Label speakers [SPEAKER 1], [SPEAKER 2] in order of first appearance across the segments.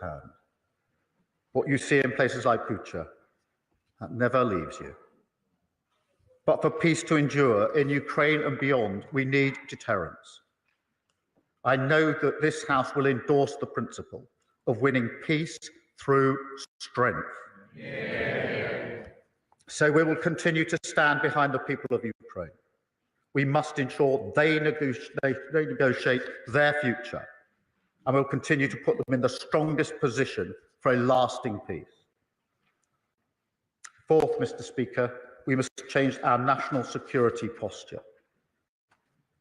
[SPEAKER 1] hand. What you see in places like Bucha, that never leaves you. But for peace to endure in Ukraine and beyond, we need deterrence. I know that this House will endorse the principle of winning peace through strength. Yeah. So we will continue to stand behind the people of Ukraine. We must ensure they negotiate their future, and we'll continue to put them in the strongest position for a lasting peace. Fourth, Mr. Speaker, we must change our national security posture,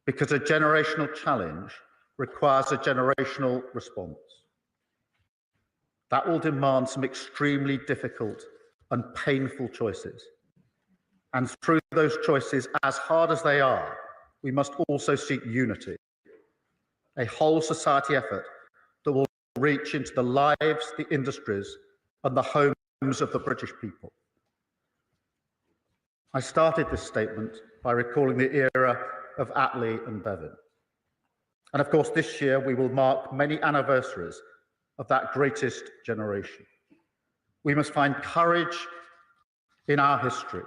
[SPEAKER 1] because a generational challenge requires a generational response. That will demand some extremely difficult and painful choices. And through those choices, as hard as they are, we must also seek unity, a whole society effort that will reach into the lives, the industries, and the homes of the British people. I started this statement by recalling the era of Attlee and Bevin. And of course, this year we will mark many anniversaries of that greatest generation. We must find courage in our history,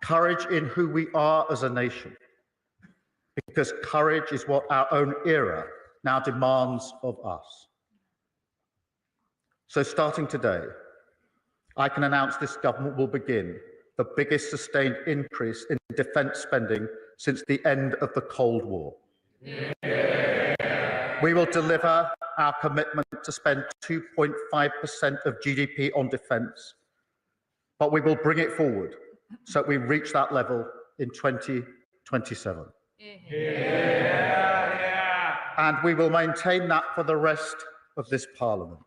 [SPEAKER 1] courage in who we are as a nation, because courage is what our own era now demands of us. So starting today, I can announce this government will begin the biggest sustained increase in defence spending since the end of the Cold War. Yeah. We will deliver our commitment to spend 2.5% of GDP on defence, but we will bring it forward so that we reach that level in 2027. Yeah. And we will maintain that for the rest of this Parliament.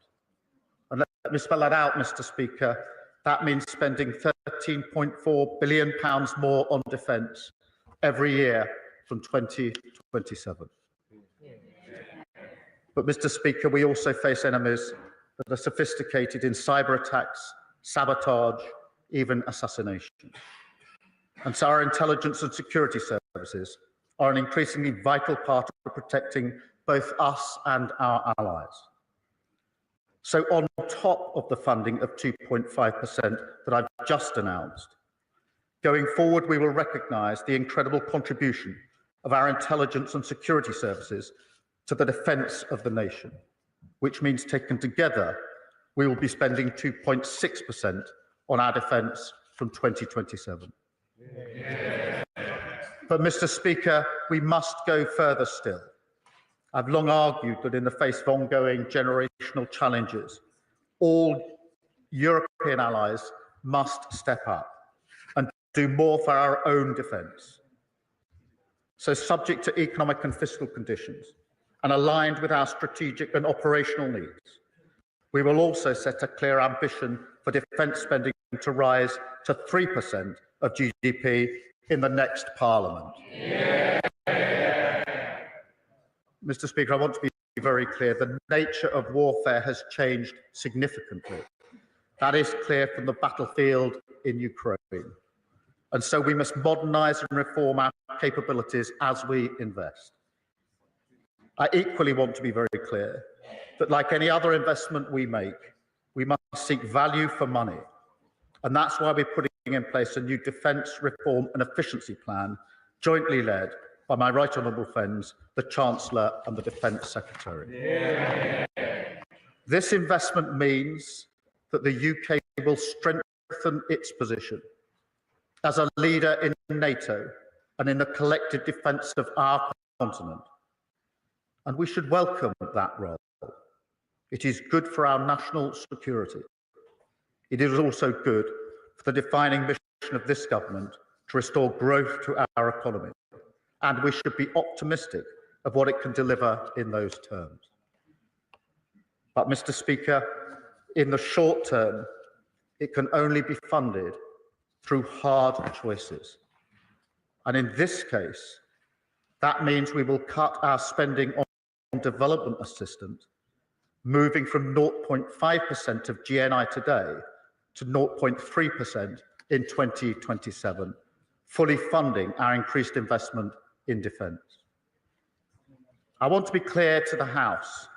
[SPEAKER 1] And let me spell that out, Mr. Speaker. That means spending £13.4 billion more on defence every year from 2027. But, Mr. Speaker, we also face enemies that are sophisticated in cyber attacks, sabotage, even assassination. And so our intelligence and security services are an increasingly vital part of protecting both us and our allies. So on top of the funding of 2.5% that I've just announced, going forward, we will recognise the incredible contribution of our intelligence and security services to the defence of the nation, which means taken together, we will be spending 2.6% on our defence from 2027. Yeah. But, Mr. Speaker, we must go further still. I've long argued that in the face of ongoing generational challenges, all European allies must step up and do more for our own defence. So, subject to economic and fiscal conditions and aligned with our strategic and operational needs, we will also set a clear ambition for defence spending to rise to 3% of GDP in the next Parliament. Yeah. Mr. Speaker, I want to be very clear. The nature of warfare has changed significantly. That is clear from the battlefield in Ukraine. And so we must modernise and reform our capabilities as we invest. I equally want to be very clear that, like any other investment we make, we must seek value for money. And that's why we're putting in place a new defence reform and efficiency plan, jointly led by my right honourable friends, the Chancellor and the Defence Secretary. Yeah. This investment means that the UK will strengthen its position as a leader in NATO and in the collective defence of our continent. And we should welcome that role. It is good for our national security. It is also good for the defining mission of this government to restore growth to our economy. And we should be optimistic of what it can deliver in those terms. But, Mr. Speaker, in the short term, it can only be funded through hard choices. And in this case, that means we will cut our spending on development assistance, moving from 0.5% of GNI today to 0.3% in 2027, fully funding our increased investment in defence. I want to be clear to the House,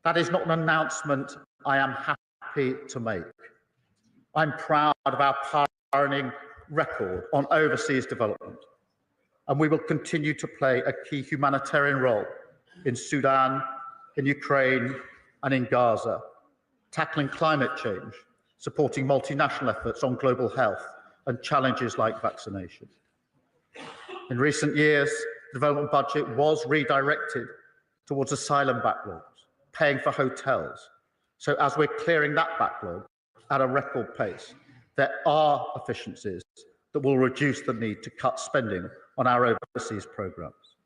[SPEAKER 1] That is not an announcement I am happy to make. I'm proud of our pioneering record on overseas development, and we will continue to play a key humanitarian role in Sudan, in Ukraine, and in Gaza, tackling climate change, supporting multinational efforts on global health and challenges like vaccination. In recent years, the development budget was redirected towards asylum backlogs, paying for hotels. So as we're clearing that backlog at a record pace, there are efficiencies that will reduce the need to cut spending on our overseas programmes.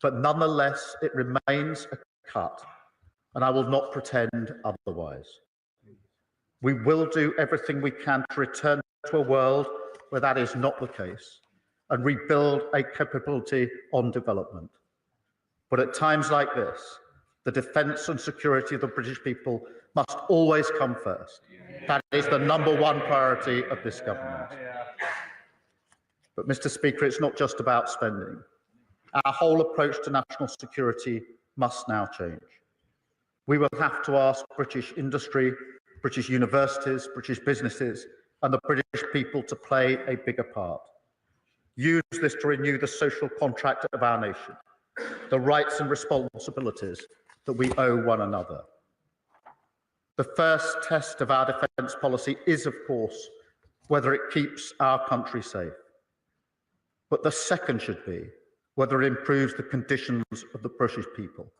[SPEAKER 1] But nonetheless, it remains a cut, and I will not pretend otherwise. We will do everything we can to return to a world where that is not the case and rebuild a capability on development. But at times like this, the defence and security of the British people must always come first. That is the #1 priority of this government. But, Mr. Speaker, it's not just about spending. Our whole approach to national security must now change. We will have to ask British industry, British universities, British businesses, and the British people to play a bigger part. Use this to renew the social contract of our nation, the rights and responsibilities that we owe one another. The first test of our defence policy is, of course, whether it keeps our country safe. But the second should be whether it improves the conditions of the British people.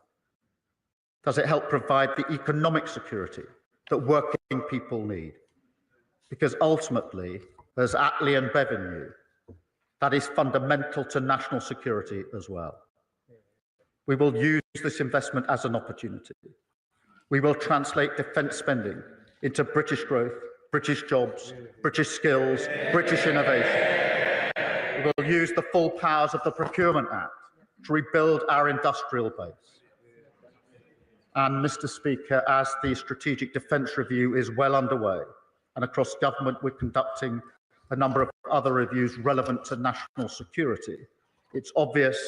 [SPEAKER 1] Does it help provide the economic security that working people need? Because ultimately, as Attlee and Bevan knew, that is fundamental to national security as well. We will use this investment as an opportunity. We will translate defence spending into British growth, British jobs, British skills, British innovation. We will use the full powers of the Procurement Act to rebuild our industrial base. And, Mr. Speaker, as the Strategic Defence Review is well underway, and across government we're conducting a number of other reviews relevant to national security, it's obvious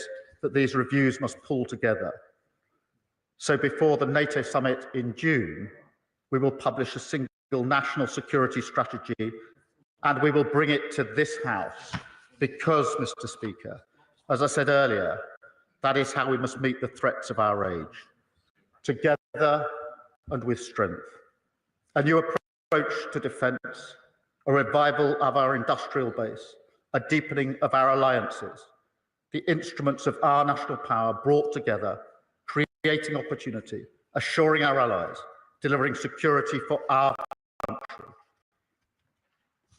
[SPEAKER 1] that these reviews must pull together. So before the NATO summit in June, we will publish a single national security strategy, and we will bring it to this House because, Mr. Speaker, as I said earlier, that is how we must meet the threats of our age, together and with strength. A new approach to defence, a revival of our industrial base, a deepening of our alliances, the instruments of our national power brought together, creating opportunity, assuring our allies, delivering security for our country.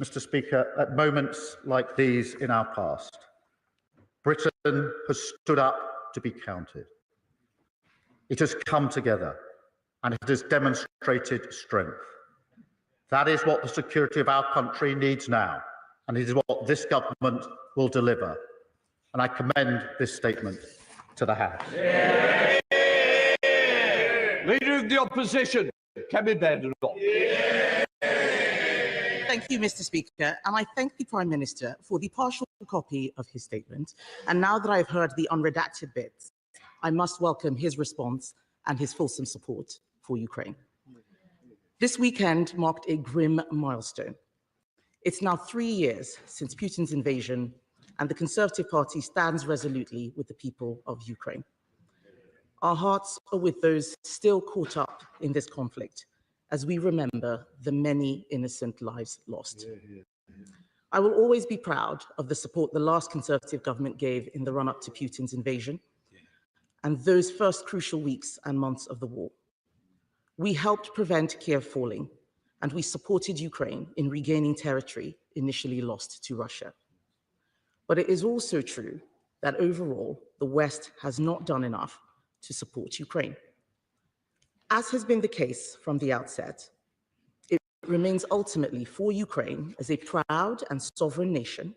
[SPEAKER 1] Mr. Speaker, at moments like these in our past, Britain has stood up to be counted. It has come together and it has demonstrated strength. That is what the security of our country needs now, and it is what this government will deliver. And I commend this statement to the House.
[SPEAKER 2] Leader of the Opposition, Kemi Badenoch.
[SPEAKER 3] Thank you, Mr. Speaker, and I thank the Prime Minister for the partial copy of his statement. And now that I've heard the unredacted bits, I must welcome his response and his fulsome support for Ukraine. This weekend marked a grim milestone. It's now 3 years since Putin's invasion, and the Conservative Party stands resolutely with the people of Ukraine. Our hearts are with those still caught up in this conflict as we remember the many innocent lives lost. I will always be proud of the support the last Conservative government gave in the run-up to Putin's invasion and those first crucial weeks and months of the war. We helped prevent Kiev falling, and we supported Ukraine in regaining territory initially lost to Russia. But it is also true that overall, the West has not done enough to support Ukraine. As has been the case from the outset, it remains ultimately for Ukraine as a proud and sovereign nation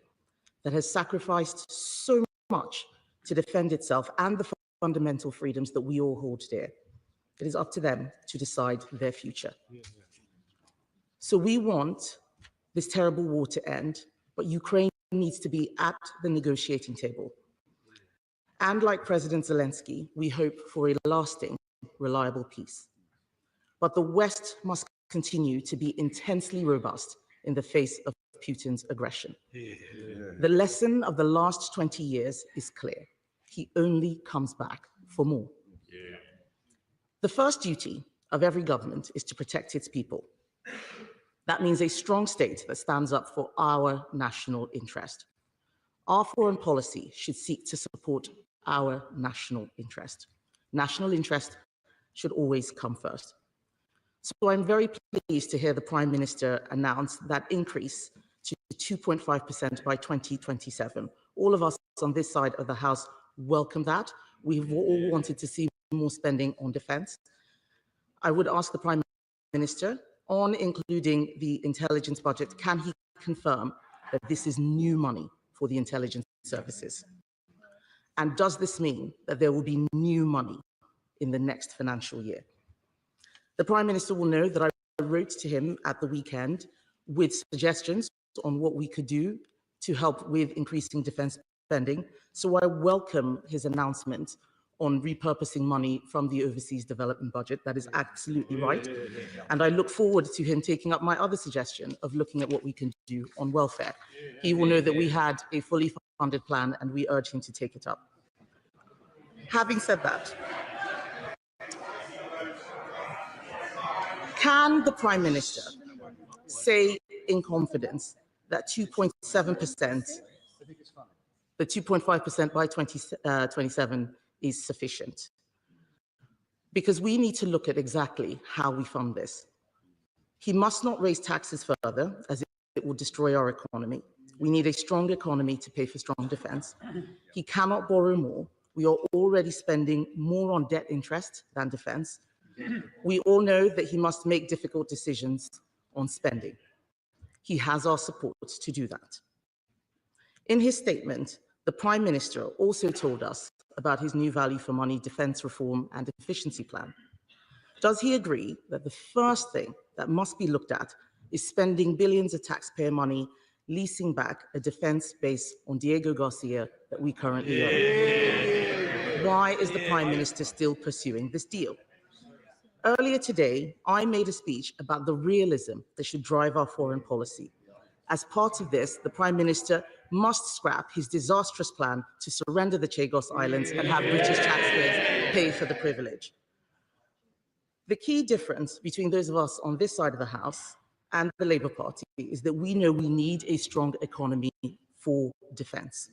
[SPEAKER 3] that has sacrificed so much to defend itself and the fundamental freedoms that we all hold dear. It is up to them to decide their future. So we want this terrible war to end, but Ukraine needs to be at the negotiating table. And like President Zelensky, we hope for a lasting reliable peace. But the West must continue to be intensely robust in the face of Putin's aggression. The lesson of the last 20 years is clear. He only comes back for more. The first duty of every government is to protect its people. That means a strong state that stands up for our national interest. Our foreign policy should seek to support our national interest. National interest should always come first. So I'm very pleased to hear the Prime Minister announce that increase to 2.5% by 2027. All of us on this side of the House welcome that. We've all wanted to see more spending on defence. I would ask the Prime Minister, on including the intelligence budget, can he confirm that this is new money for the intelligence services? And does this mean that there will be new money in the next financial year? The Prime Minister will know that I wrote to him at the weekend with suggestions on what we could do to help with increasing defence spending. So I welcome his announcement on repurposing money from the overseas development budget. That is absolutely right. And I look forward to him taking up my other suggestion of looking at what we can do on welfare. He will know that we had a fully funded plan and we urge him to take it up. Having said that, can the Prime Minister say in confidence that 2.7%, the 2.5% by 2027 is sufficient? Because we need to look at exactly how we fund this. He must not raise taxes further, as it will destroy our economy. We need a strong economy to pay for strong defence. He cannot borrow more. We are already spending more on debt interest than defence. We all know that he must make difficult decisions on spending. He has our support to do that. In his statement, the Prime Minister also told us about his new value for money defence reform and efficiency plan. Does he agree that the first thing that must be looked at is spending billions of taxpayer money leasing back a defence base on Diego Garcia that we currently own? Why is the Prime Minister still pursuing this deal? Earlier today, I made a speech about the realism that should drive our foreign policy. As part of this, the Prime Minister must scrap his disastrous plan to surrender the Chagos Islands and have British taxpayers pay for the privilege. The key difference between those of us on this side of the House and the Labour Party is that we know we need a strong economy for defence.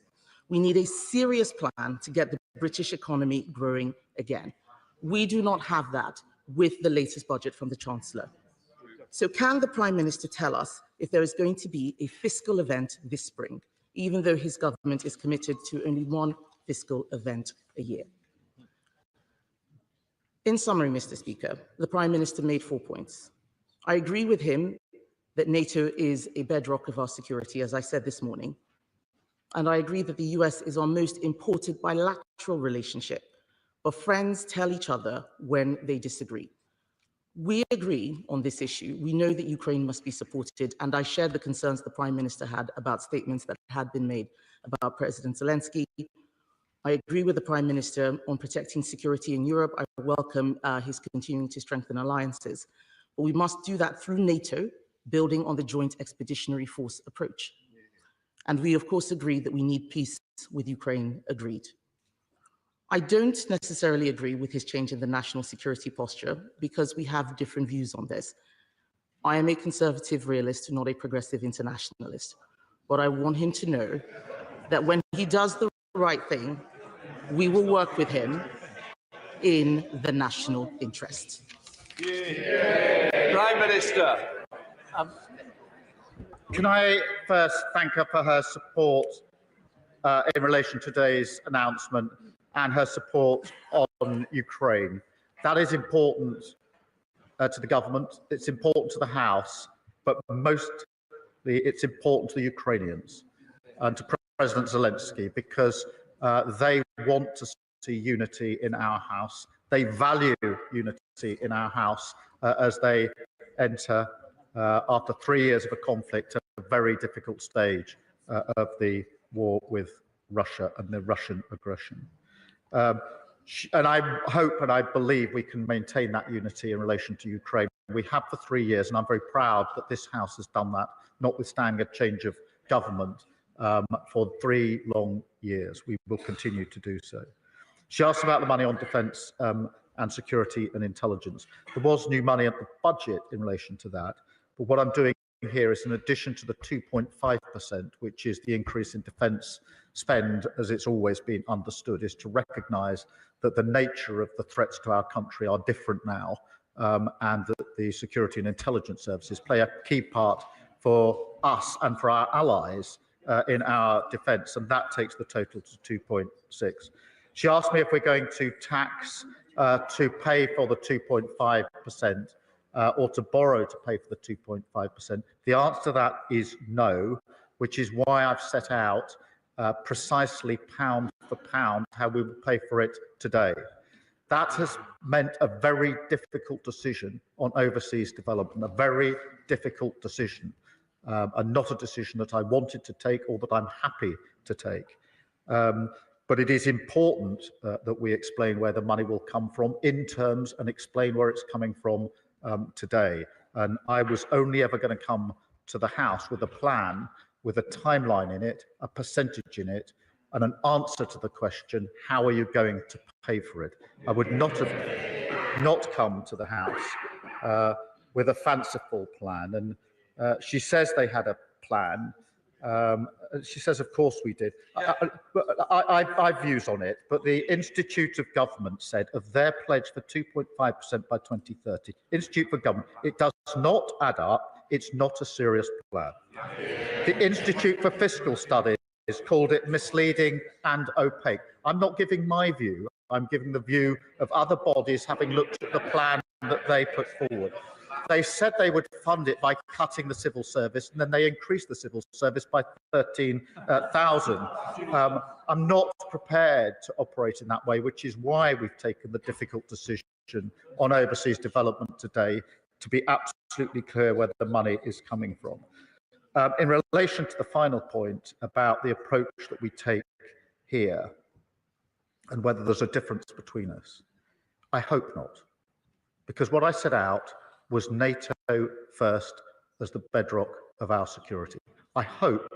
[SPEAKER 3] We need a serious plan to get the British economy growing again. We do not have that with the latest budget from the Chancellor. So can the Prime Minister tell us if there is going to be a fiscal event this spring, even though his government is committed to only one fiscal event a year? In summary, Mr. Speaker, the Prime Minister made 4 points. I agree with him that NATO is a bedrock of our security, as I said this morning. And I agree that the US is our most important bilateral relationship, but friends tell each other when they disagree. We agree on this issue. We know that Ukraine must be supported, and I share the concerns the Prime Minister had about statements that had been made about President Zelensky. I agree with the Prime Minister on protecting security in Europe. I welcome his continuing to strengthen alliances. But we must do that through NATO, building on the Joint Expeditionary Force approach. And we, of course, agree that we need peace with Ukraine, agreed. I don't necessarily agree with his change in the national security posture because we have different views on this. I am a conservative realist, not a progressive internationalist. But I want him to know that when he does the right thing, we will work with him in the national interest.
[SPEAKER 2] Prime Minister.
[SPEAKER 1] Can I first thank her for her support in relation to today's announcement and her support on Ukraine. That is important to the government, it's important to the House, but mostly it's important to the Ukrainians and to President Zelensky because they want to see unity in our House. They value unity in our House as they enter, after 3 years of a conflict, a very difficult stage of the war with Russia and the Russian aggression. And I hope and I believe we can maintain that unity in relation to Ukraine. We have for 3 years, and I'm very proud that this House has done that, notwithstanding a change of government for 3 long years. We will continue to do so. She asked about the money on defence and security and intelligence. There was new money at the budget in relation to that, but what I'm doing here is, in addition to the 2.5%, which is the increase in defence spend as it's always been understood, is to recognise that the nature of the threats to our country are different now, and that the security and intelligence services play a key part for us and for our allies in our defence, and that takes the total to 2.6. She asked me if we're going to tax to pay for the 2.5%. Or to borrow to pay for the 2.5%? The answer to that is no, which is why I've set out precisely pound for pound how we will pay for it today. That has meant a very difficult decision on overseas development, a very difficult decision, and not a decision that I wanted to take or that I'm happy to take. But it is important that we explain where the money will come from in terms and explain where it's coming from today. And I was only ever going to come to the House with a plan, with a timeline in it, a percentage in it, and an answer to the question, how are you going to pay for it? I would not have come to the House with a fanciful plan. And she says they had a plan. She says, of course we did. I've views on it, but the Institute of Government said of their pledge for 2.5% by 2030, Institute for Government, it does not add up. It's not a serious plan. The Institute for Fiscal Studies called it misleading and opaque. I'm not giving my view. I'm giving the view of other bodies having looked at the plan that they put forward. They said they would fund it by cutting the civil service, and then they increased the civil service by 13,000. I'm not prepared to operate in that way, which is why we've taken the difficult decision on overseas development today to be absolutely clear where the money is coming from. In relation to the final point about the approach that we take here and whether there's a difference between us, I hope not, because what I set out was NATO first as the bedrock of our security. I hope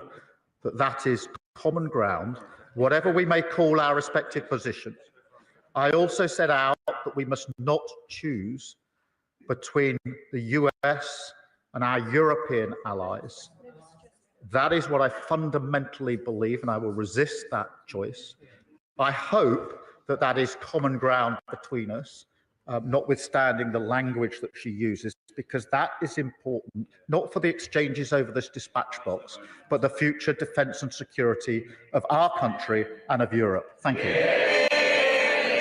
[SPEAKER 1] that that is common ground, whatever we may call our respective positions. I also set out that we must not choose between the US and our European allies. That is what I fundamentally believe, and I will resist that choice. I hope that that is common ground between us, notwithstanding the language that she uses, because that is important, not for the exchanges over this dispatch box, but the future defence and security of our country and of Europe. Thank you.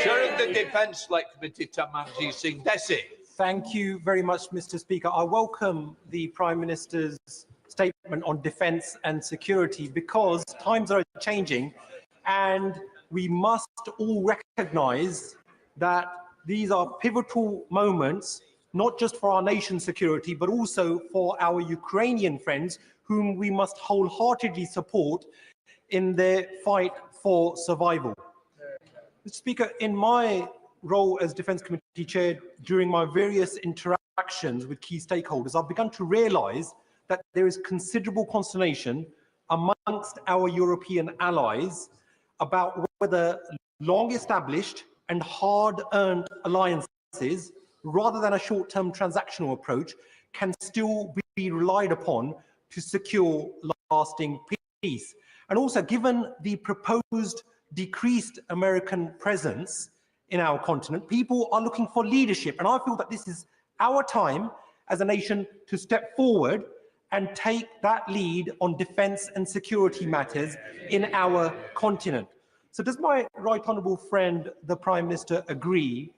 [SPEAKER 2] Chair of the Defence Select Committee, Tamanji Singh Desi.
[SPEAKER 4] Thank you very much, Mr. Speaker. I welcome the Prime Minister's statement on defence and security, because times are changing and we must all recognise that these are pivotal moments, not just for our nation's security, but also for our Ukrainian friends, whom we must wholeheartedly support in their fight for survival. Mr. Speaker, in my role as Defence Committee Chair, during my various interactions with key stakeholders, I've begun to realise that there is considerable consternation amongst our European allies about whether long-established and hard-earned alliances, rather than a short-term transactional approach, can still be relied upon to secure lasting peace. And also, given the proposed decreased American presence in our continent, people are looking for leadership. And I feel that this is our time as a nation to step forward and take that lead on defence and security matters in our continent. So does my right honourable friend, the Prime Minister, agree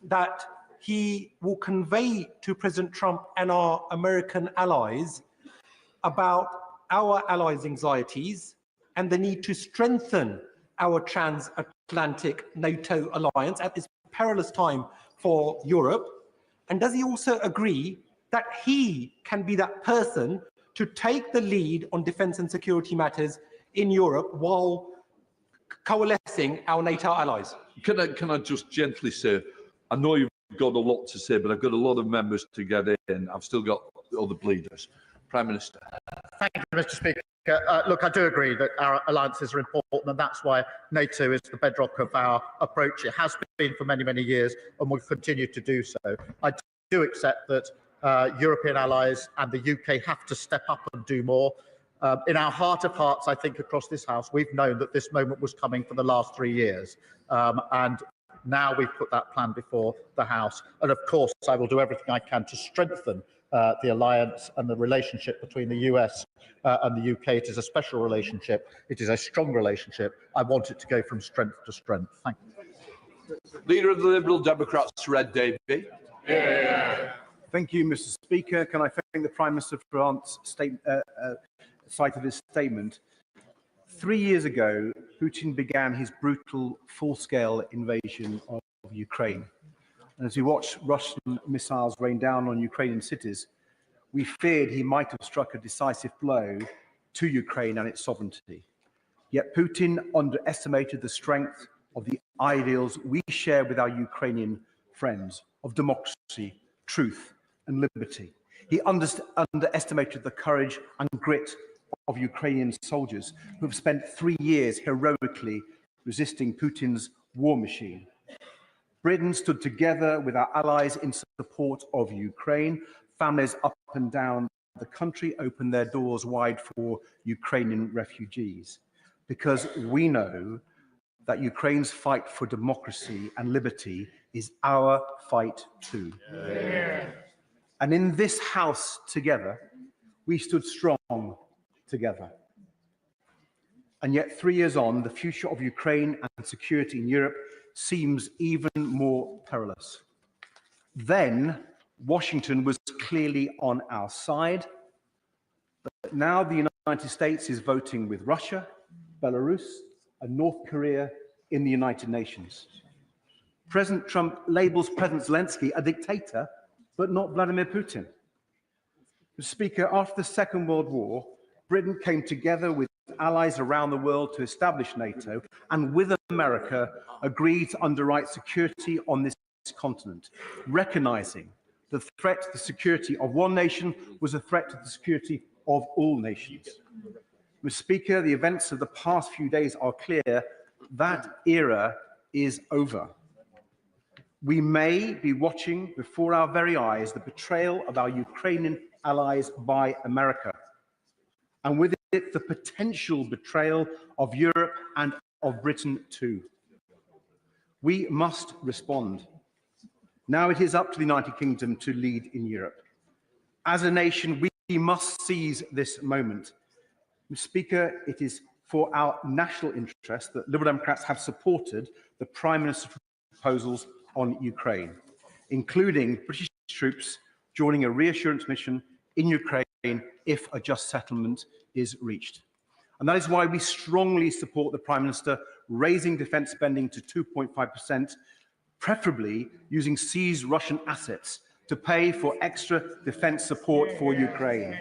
[SPEAKER 4] that he will convey to President Trump and our American allies about our allies' anxieties and the need to strengthen our transatlantic NATO alliance at this perilous time for Europe? And does he also agree that he can be that person to take the lead on defence and security matters in Europe while coalescing our NATO allies?
[SPEAKER 2] Can I just gently say, I know you've got a lot to say, but I've got a lot of members to get in. I've still got other bleeders. Prime Minister.
[SPEAKER 1] Thank you, Mr. Speaker. Look, I do agree that our alliances are important, and that's why NATO is the bedrock of our approach. It has been for many, many years, and will continue to do so. I do accept that European allies and the UK have to step up and do more. In our heart of hearts, I think across this House, we've known that this moment was coming for the last 3 years. And now we've put that plan before the House. And of course, I will do everything I can to strengthen the alliance and the relationship between the US and the UK. It is a special relationship. It is a strong relationship. I want it to go from strength to strength. Thank you.
[SPEAKER 2] Leader of the Liberal Democrats, Red Davey.
[SPEAKER 5] Thank you, Mr. Speaker. Can I thank the Prime Minister for France's side of his statement? 3 years ago, Putin began his brutal, full-scale invasion of Ukraine. And as we watched Russian missiles rain down on Ukrainian cities, we feared he might have struck a decisive blow to Ukraine and its sovereignty. Yet Putin underestimated the strength of the ideals we share with our Ukrainian friends of democracy, truth, and liberty. He underestimated the courage and grit of Ukrainian soldiers who have spent 3 years heroically resisting Putin's war machine. Britain stood together with our allies in support of Ukraine. Families up and down the country opened their doors wide for Ukrainian refugees, because we know that Ukraine's fight for democracy and liberty is our fight too. And in this House together, we stood strong together. And yet 3 years on, the future of Ukraine and security in Europe seems even more perilous. Then Washington was clearly on our side, but now the United States is voting with Russia, Belarus, and North Korea in the United Nations. President Trump labels President Zelensky a dictator, but not Vladimir Putin. Mr. Speaker, after the Second World War, Britain came together with allies around the world to establish NATO, and with America agreed to underwrite security on this continent, recognizing the threat to the security of one nation was a threat to the security of all nations. Mr. Speaker, the events of the past few days are clear. That era is over. We may be watching before our very eyes the betrayal of our Ukrainian allies by America, and with it the potential betrayal of Europe and of Britain too. We must respond. Now it is up to the United Kingdom to lead in Europe. As a nation, we must seize this moment. Mr. Speaker, it is for our national interest that Liberal Democrats have supported the Prime Minister's proposals on Ukraine, including British troops joining a reassurance mission in Ukraine if a just settlement is reached. And that is why we strongly support the Prime Minister raising defence spending to 2.5%, preferably using seized Russian assets to pay for extra defence support for Ukraine.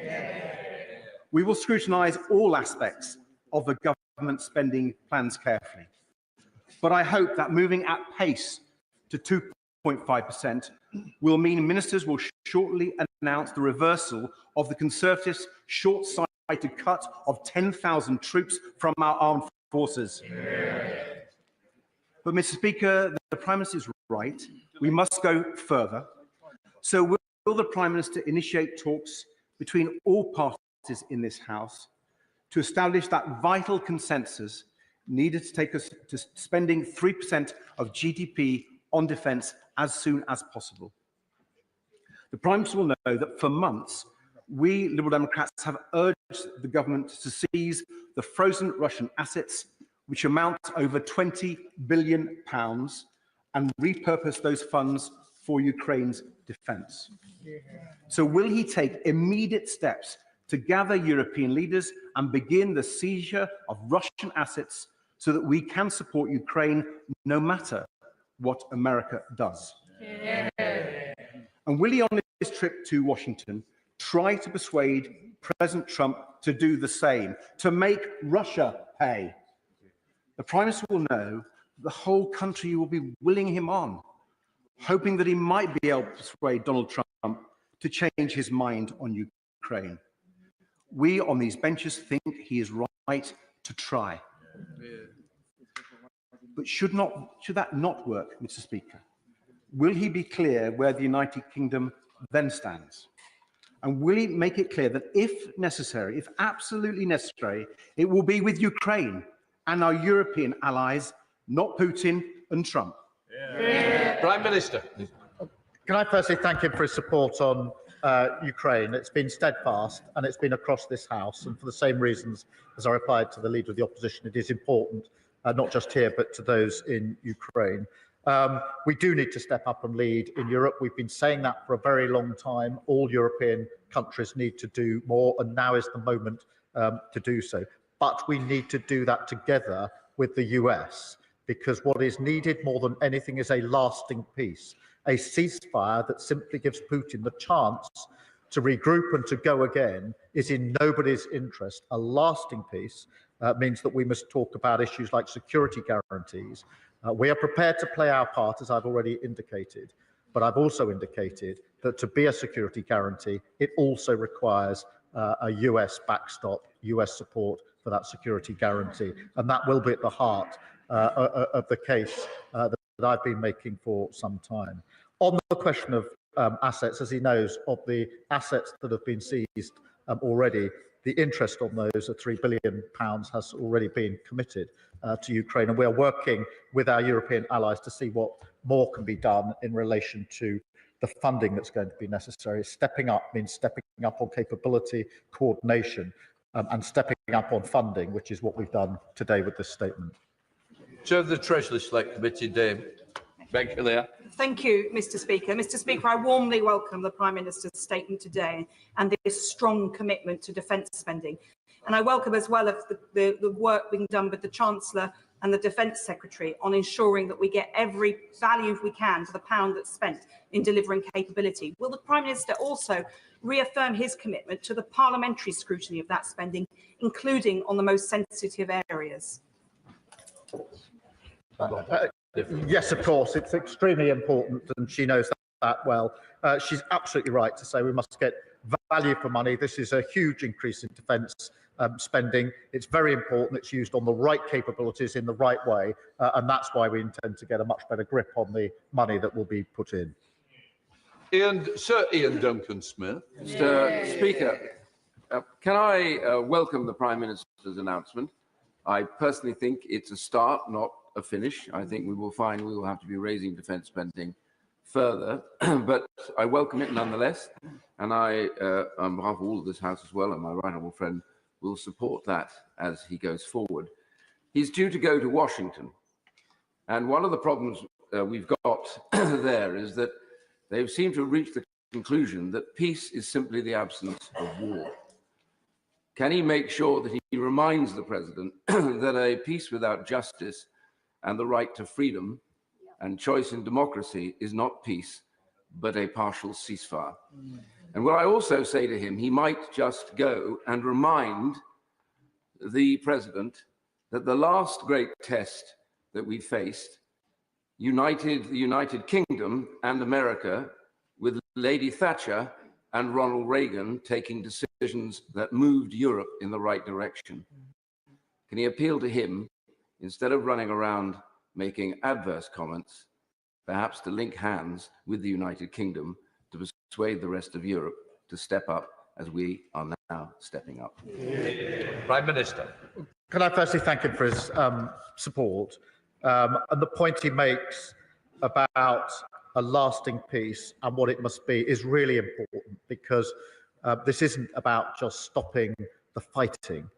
[SPEAKER 5] We will scrutinise all aspects of the government spending plans carefully. But I hope that moving at pace to 2.5% will mean ministers will shortly announce the reversal of the Conservatives' short-sighted cut of 10,000 troops from our armed forces. But, Mr. Speaker, the Prime Minister is right. We must go further. So will the Prime Minister initiate talks between all parties in this House to establish that vital consensus needed to take us to spending 3% of GDP on defence as soon as possible? The Prime Minister will know that for months, we Liberal Democrats have urged the government to seize the frozen Russian assets, which amount to over £20 billion, and repurpose those funds for Ukraine's defence. So will he take immediate steps to gather European leaders and begin the seizure of Russian assets so that we can support Ukraine no matter what America does? And will he, on his trip to Washington, try to persuade President Trump to do the same, to make Russia pay? The Prime Minister will know the whole country will be willing him on, hoping that he might be able to persuade Donald Trump to change his mind on Ukraine. We on these benches think he is right to try. But should that not work, Mr. Speaker? Will he be clear where the United Kingdom then stands? And will he make it clear that if necessary, if absolutely necessary, it will be with Ukraine and our European allies, not Putin and Trump?
[SPEAKER 2] Prime Minister.
[SPEAKER 1] Can I firstly thank him for his support on Ukraine? It's been steadfast and it's been across this House, and for the same reasons as I replied to the Leader of the Opposition, it is important, not just here, but to those in Ukraine. We do need to step up and lead in Europe. We've been saying that for a very long time. All European countries need to do more, and now is the moment to do so. But we need to do that together with the US, because what is needed more than anything is a lasting peace, a ceasefire that simply gives Putin the chance to regroup and to go again is in nobody's interest. A lasting peace means that we must talk about issues like security guarantees. We are prepared to play our part, as I've already indicated, but I've also indicated that to be a security guarantee, it also requires a US backstop, US support for that security guarantee. And that will be at the heart of the case that I've been making for some time. On the question of assets, as he knows, of the assets that have been seized already, the interest on those, £3 billion, has already been committed to Ukraine. And we are working with our European allies to see what more can be done in relation to the funding that's going to be necessary. Stepping up means stepping up on capability, coordination, and stepping up on funding, which is what we've done today with this statement.
[SPEAKER 2] Chair of the Treasury Select Committee, Ben Killier.
[SPEAKER 6] Thank you, Mr. Speaker. Mr. Speaker, I warmly welcome the Prime Minister's statement today and this strong commitment to defence spending. And I welcome as well the work being done with the Chancellor and the Defence Secretary on ensuring that we get every value we can for the pound that's spent in delivering capability. Will the Prime Minister also reaffirm his commitment to the parliamentary scrutiny of that spending, including on the most sensitive areas?
[SPEAKER 1] Yes, of course, it's extremely important, and she knows that well. She's absolutely right to say we must get value for money. This is a huge increase in defence spending. It's very important it's used on the right capabilities in the right way, and that's why we intend to get a much better grip on the money that will be put in.
[SPEAKER 2] Sir Ian Duncan-Smith.
[SPEAKER 7] Mr. Speaker, can I welcome the Prime Minister's announcement? I personally think it's a start, not a finish. I think we will find we will have to be raising defence spending further, but I welcome it nonetheless. And I, on behalf of all of this House as well, and my right honourable friend, will support that as he goes forward. He's due to go to Washington. And one of the problems we've got there is that they've seemed to reach the conclusion that peace is simply the absence of war. Can he make sure that he reminds the President that a peace without justice and the right to freedom and choice in democracy is not peace, but a partial ceasefire? And what I also say to him, he might just go and remind the President that the last great test that we faced united the United Kingdom and America, with Lady Thatcher and Ronald Reagan taking decisions that moved Europe in the right direction. Can he appeal to him, instead of running around making adverse comments, perhaps to link hands with the United Kingdom to persuade the rest of Europe to step up as we are now stepping up?
[SPEAKER 2] Prime Minister.
[SPEAKER 1] Can I firstly thank him for his support? And the point he makes about a lasting peace and what it must be is really important, because this isn't about just stopping the fighting.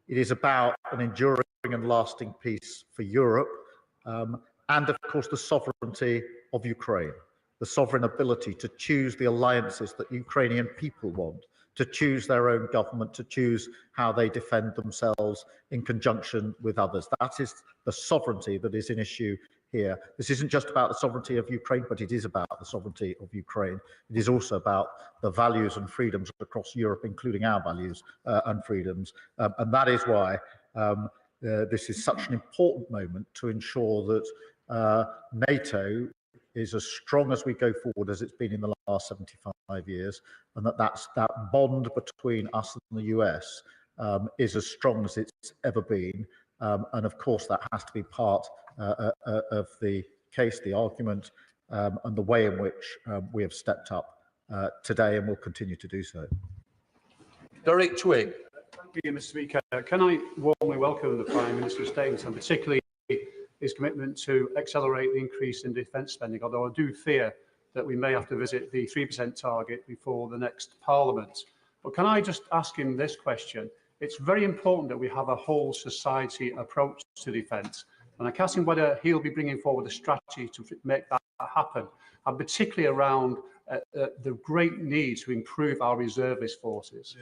[SPEAKER 1] It is about an enduring and lasting peace for Europe, and of course the sovereignty of Ukraine, the sovereign ability to choose the alliances that Ukrainian people want, to choose their own government, to choose how they defend themselves in conjunction with others. That is the sovereignty that is in issue here. This isn't just about the sovereignty of Ukraine, but it is about the sovereignty of Ukraine. It is also about the values and freedoms across Europe, including our values and freedoms. And that is why this is such an important moment to ensure that NATO is as strong as we go forward as it's been in the last 75 years, and that bond between us and the US is as strong as it's ever been. And of course, that has to be part of the case, the argument, and the way in which we have stepped up today and will continue to do so.
[SPEAKER 2] Derek Twigg.
[SPEAKER 8] Thank you, Mr. Speaker. Can I warmly welcome the Prime Minister's statement, and particularly his commitment to accelerate the increase in defence spending, although I do fear that we may have to visit the 3% target before the next Parliament. But can I just ask him this question? It's very important that we have a whole society approach to defence, and I'm asking whether he'll be bringing forward a strategy to make that happen, and particularly around the great need to improve our reservist forces.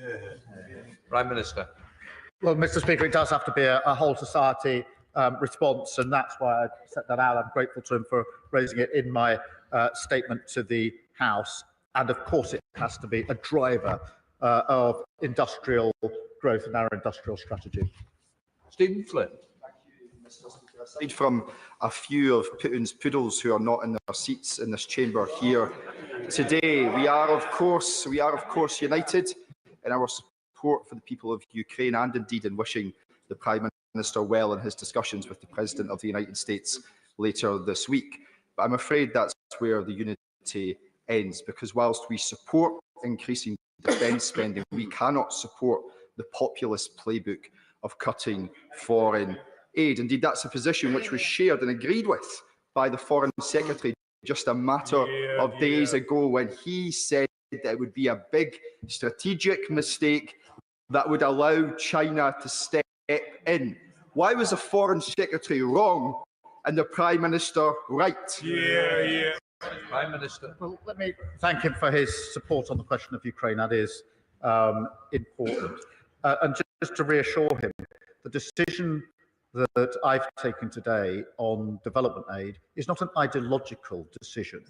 [SPEAKER 2] Prime Minister.
[SPEAKER 1] Well, Mr. Speaker, it does have to be a whole society response, and that's why I set that out. I'm grateful to him for raising it in my statement to the House. And of course, it has to be a driver of industrial growth in our industrial strategy.
[SPEAKER 2] Stephen Flynn.
[SPEAKER 9] Aside from a few of Putin's poodles who are not in their seats in this chamber here today, we are of course united in our support for the people of Ukraine, and indeed in wishing the Prime Minister well in his discussions with the President of the United States later this week. But I'm afraid that's where the unity ends, because whilst we support increasing defence spending, we cannot support the populist playbook of cutting foreign aid. Indeed, that's a position which was shared and agreed with by the Foreign Secretary just a matter of days ago, when he said that it would be a big strategic mistake that would allow China to step in. Why was the Foreign Secretary wrong and the Prime Minister right?
[SPEAKER 2] Prime Minister.
[SPEAKER 1] Well, let me thank him for his support on the question of Ukraine. That is important. And just to reassure him, the decision that I've taken today on development aid is not an ideological decision.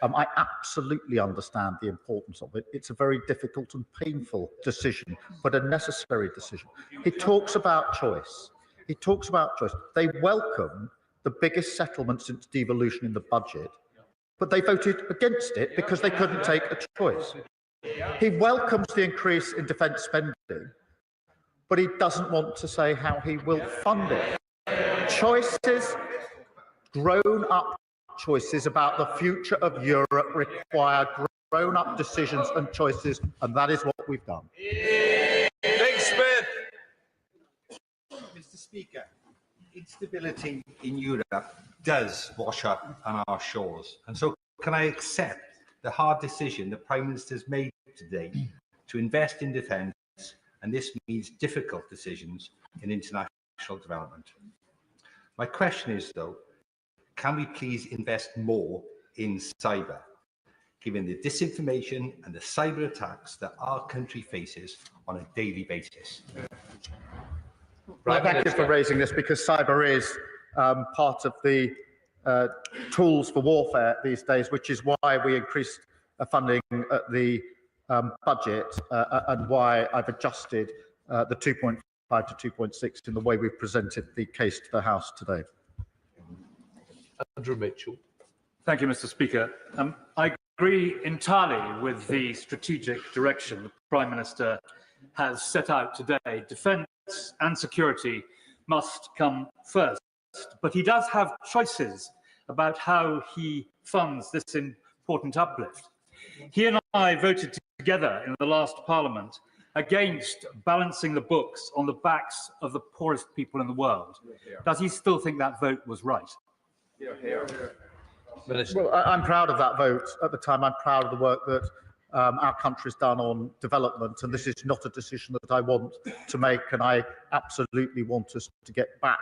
[SPEAKER 1] I absolutely understand the importance of it. It's a very difficult and painful decision, but a necessary decision. He talks about choice. He talks about choice. They welcome the biggest settlement since devolution in the budget, but they voted against it because they couldn't take a choice. He welcomes the increase in defence spending, but he doesn't want to say how he will fund it. Choices, grown-up choices about the future of Europe require grown-up decisions and choices, and that is what we've done.
[SPEAKER 2] Nick Smith.
[SPEAKER 10] Mr. Speaker, instability in Europe does wash up on our shores, and so can I accept the hard decision the Prime Minister has made today to invest in defence, and this means difficult decisions in international development. My question is, though, can we please invest more in cyber, given the disinformation and the cyber attacks that our country faces on a daily basis?
[SPEAKER 1] Well, thank you for raising this, because cyber is part of the tools for warfare these days, which is why we increased funding at the budget and why I've adjusted the 2.5 to 2.6 in the way we've presented the case to the House today.
[SPEAKER 2] Andrew Mitchell.
[SPEAKER 11] Thank you, Mr. Speaker. I agree entirely with the strategic direction the Prime Minister has set out today. Defence and security must come first, but he does have choices about how he funds this important uplift. He and I voted together in the last Parliament against balancing the books on the backs of the poorest people in the world. Does he still think that vote was right?
[SPEAKER 1] Well, I'm proud of that vote at the time. I'm proud of the work that our country's done on development, and this is not a decision that I want to make, and I absolutely want us to get back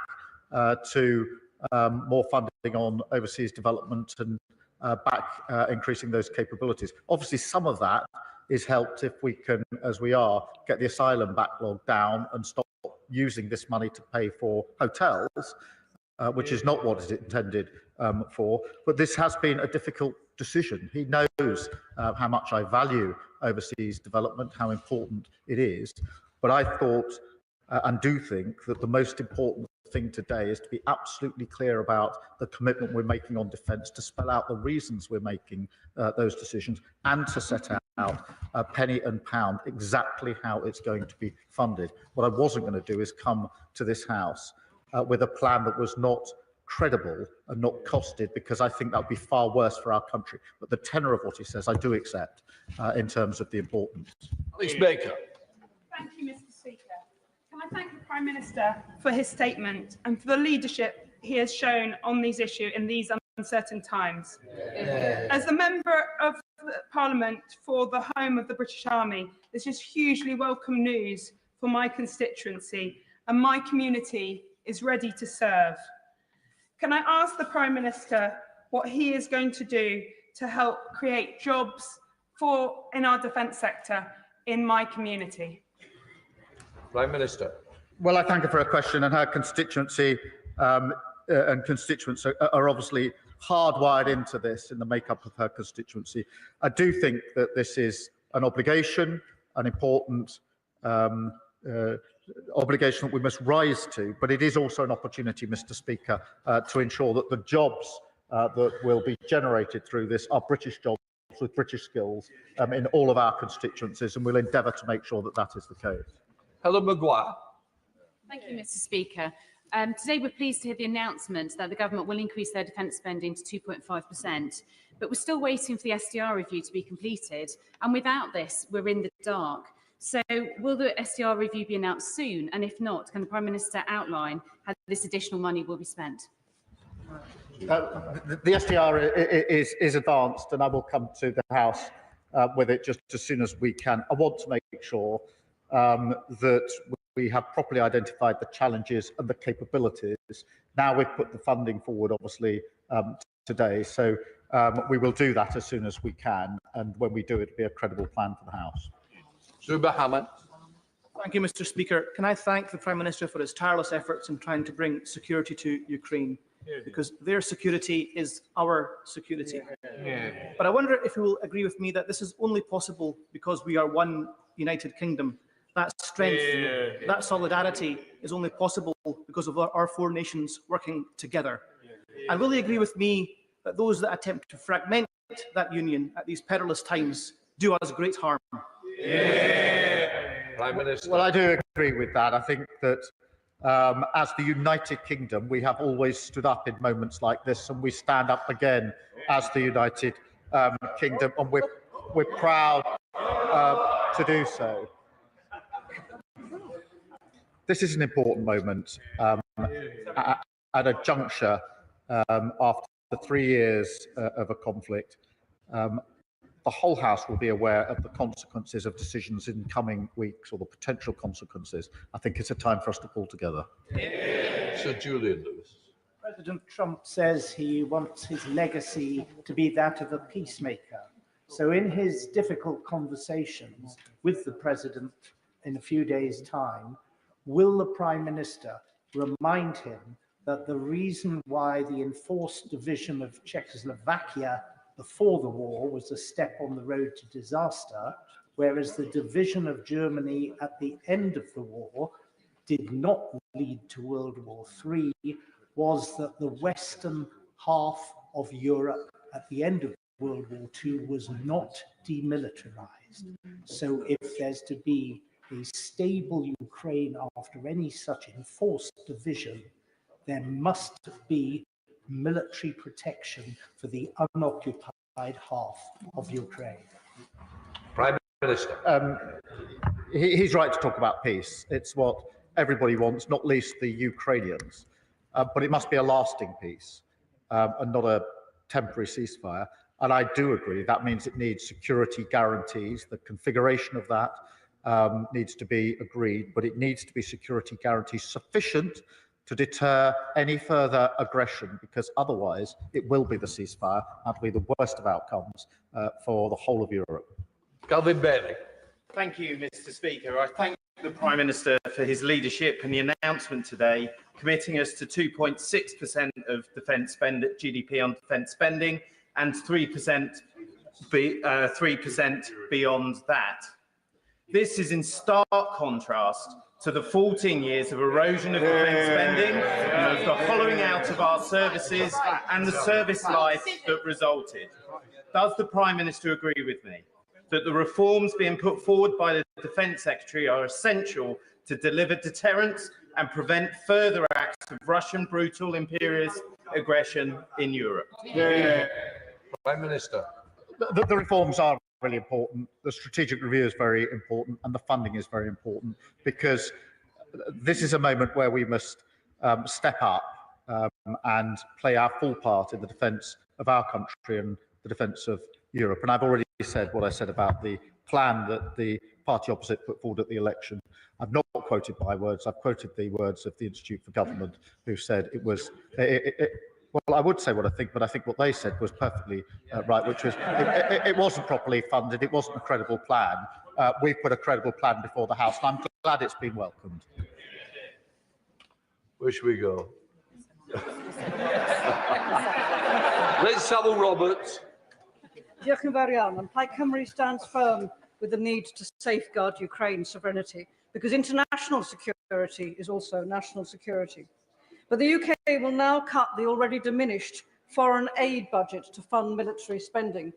[SPEAKER 1] to more funding on overseas development and back increasing those capabilities. Obviously, some of that is helped if we can, as we are, get the asylum backlog down and stop using this money to pay for hotels, which is not what it's intended for. But this has been a difficult decision. He knows how much I value overseas development, how important it is. But I thought and do think that the most important thing today is to be absolutely clear about the commitment we're making on defence, to spell out the reasons we're making those decisions, and to set out penny and pound exactly how it's going to be funded. What I wasn't going to do is come to this House with a plan that was not credible and not costed, because I think that would be far worse for our country. But the tenor of what he says, I do accept in terms of the importance.
[SPEAKER 2] Alex Baker.
[SPEAKER 12] Thank you, Mr. Speaker. Can I thank the Prime Minister for his statement and for the leadership he has shown on these issues in these uncertain times. As a member of Parliament for the home of the British Army, this is hugely welcome news for my constituency, and my community is ready to serve. Can I ask the Prime Minister what he is going to do to help create jobs in our defence sector in my community?
[SPEAKER 2] Prime Minister.
[SPEAKER 1] Well, I thank her for her question, and her constituency and constituents are obviously hardwired into this in the makeup of her constituency. I do think that this is an obligation, an important obligation that we must rise to, but it is also an opportunity, Mr. Speaker, to ensure that the jobs that will be generated through this are British jobs with British skills in all of our constituencies, and we'll endeavour to make sure that that is the case.
[SPEAKER 2] Helen Maguire.
[SPEAKER 13] Thank you, Mr. Speaker. Today we're pleased to hear the announcement that the government will increase their defence spending to 2.5%, but we're still waiting for the SDR review to be completed, and without this we're in the dark. So will the SDR review be announced soon, and if not, can the Prime Minister outline how this additional money will be spent?
[SPEAKER 1] The SDR is advanced, and I will come to the House with it just as soon as we can. I want to make sure that we have properly identified the challenges and the capabilities. Now we've put the funding forward, obviously, today. So we will do that as soon as we can. And when we do, it'll be a credible plan for the House.
[SPEAKER 2] Zuba Hamid.
[SPEAKER 14] Thank you, Mr. Speaker. Can I thank the Prime Minister for his tireless efforts in trying to bring security to Ukraine, because their security is our security. But I wonder if you will agree with me that this is only possible because we are one United Kingdom. That strength, that solidarity is only possible because of our four nations working together. And will they agree with me that those that attempt to fragment that union at these perilous times do us great harm?
[SPEAKER 2] Prime Minister.
[SPEAKER 1] Well, I do agree with that. I think that as the United Kingdom, we have always stood up in moments like this, and we stand up again as the United Kingdom, and we're proud to do so. This is an important moment at a juncture after 3 years of a conflict. The whole House will be aware of the consequences of decisions in coming weeks, or the potential consequences. I think it's a time for us to pull together.
[SPEAKER 2] Sir Julian Lewis.
[SPEAKER 15] President Trump says he wants his legacy to be that of a peacemaker. So in his difficult conversations with the President in a few days' time, will the Prime Minister remind him that the reason why the enforced division of Czechoslovakia before the war was a step on the road to disaster, whereas the division of Germany at the end of the war did not lead to World War III, was that the western half of Europe at the end of World War II was not demilitarized. So if there's to be a stable Ukraine after any such enforced division, there must be military protection for the unoccupied half of Ukraine.
[SPEAKER 2] Prime Minister.
[SPEAKER 1] He's right to talk about peace. It's what everybody wants, not least the Ukrainians. But it must be a lasting peace and not a temporary ceasefire. And I do agree that means it needs security guarantees. The configuration of that needs to be agreed, but it needs to be security guarantees sufficient to deter any further aggression, because otherwise it will be the ceasefire and will be the worst of outcomes for the whole of Europe.
[SPEAKER 2] Calvin Bailey.
[SPEAKER 16] Thank you, Mr. Speaker. I thank the Prime Minister for his leadership and the announcement today, committing us to 2.6% of defence spend at GDP on defence spending and 3% beyond that. This is in stark contrast to the 14 years of erosion of defence spending, of the hollowing out of our services and the service life that resulted. Does the Prime Minister agree with me that the reforms being put forward by the Defence Secretary are essential to deliver deterrence and prevent further acts of Russian brutal imperialist aggression in Europe?
[SPEAKER 2] Prime Minister.
[SPEAKER 1] The reforms are really important. The strategic review is very important, and the funding is very important, because this is a moment where we must step up and play our full part in the defence of our country and the defence of Europe. And I've already said what I said about the plan that the party opposite put forward at the election. I've not quoted my words. I've quoted the words of the Institute for Government, who said it was. Well, I would say what I think, but I think what they said was perfectly right, which was it wasn't properly funded. It wasn't a credible plan. We've put a credible plan before the House, and I'm glad it's been welcomed.
[SPEAKER 2] Where should we go? Let's have a Roberts.
[SPEAKER 17] Diolch yn fawr iawn. And Plaid Cymru stands firm with the need to safeguard Ukraine's sovereignty, because international security is also national security. But the UK will now cut the already diminished foreign aid budget to fund military spending.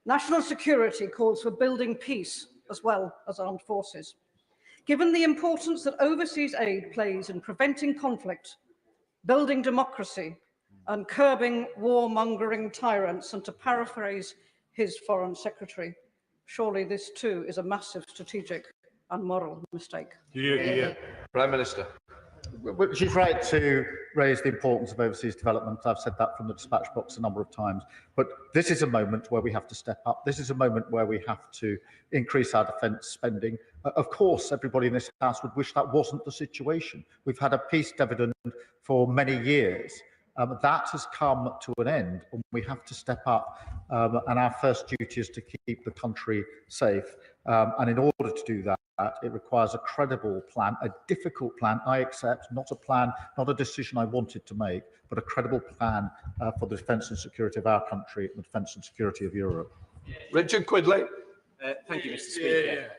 [SPEAKER 17] National security calls for building peace as well as armed forces. Given the importance that overseas aid plays in preventing conflict, building democracy, and curbing warmongering tyrants, and to paraphrase his Foreign Secretary, surely this too is a massive strategic and moral mistake.
[SPEAKER 2] Prime Minister.
[SPEAKER 1] She's right to raise the importance of overseas development. I've said that from the dispatch box a number of times. But this is a moment where we have to step up. This is a moment where we have to increase our defence spending. Of course, everybody in this House would wish that wasn't the situation. We've had a peace dividend for many years. That has come to an end, and we have to step up, and our first duty is to keep the country safe. And in order to do that, it requires a credible plan, a difficult plan, I accept, not a plan, not a decision I wanted to make, but a credible plan for the defence and security of our country and the defence and security of Europe.
[SPEAKER 2] Richard Quidley.
[SPEAKER 18] Thank you, Mr. Speaker.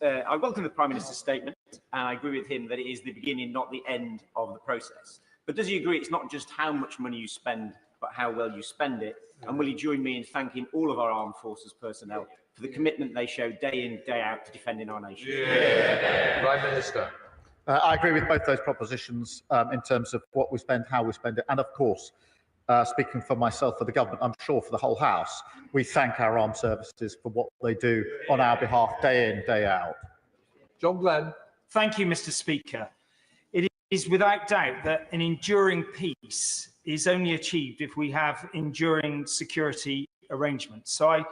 [SPEAKER 18] I welcome the Prime Minister's statement, and I agree with him that it is the beginning, not the end of the process. But does he agree it's not just how much money you spend, but how well you spend it? And will he join me in thanking all of our armed forces personnel for the commitment they show day in, day out to defending our nation?
[SPEAKER 2] Prime Minister.
[SPEAKER 1] I agree with both those propositions in terms of what we spend, how we spend it, and of course, speaking for myself, for the government, I'm sure for the whole House, we thank our armed services for what they do on our behalf day in, day out.
[SPEAKER 2] John Glenn.
[SPEAKER 4] Thank you, Mr. Speaker. It is without doubt that an enduring peace is only achieved if we have enduring security arrangements. So I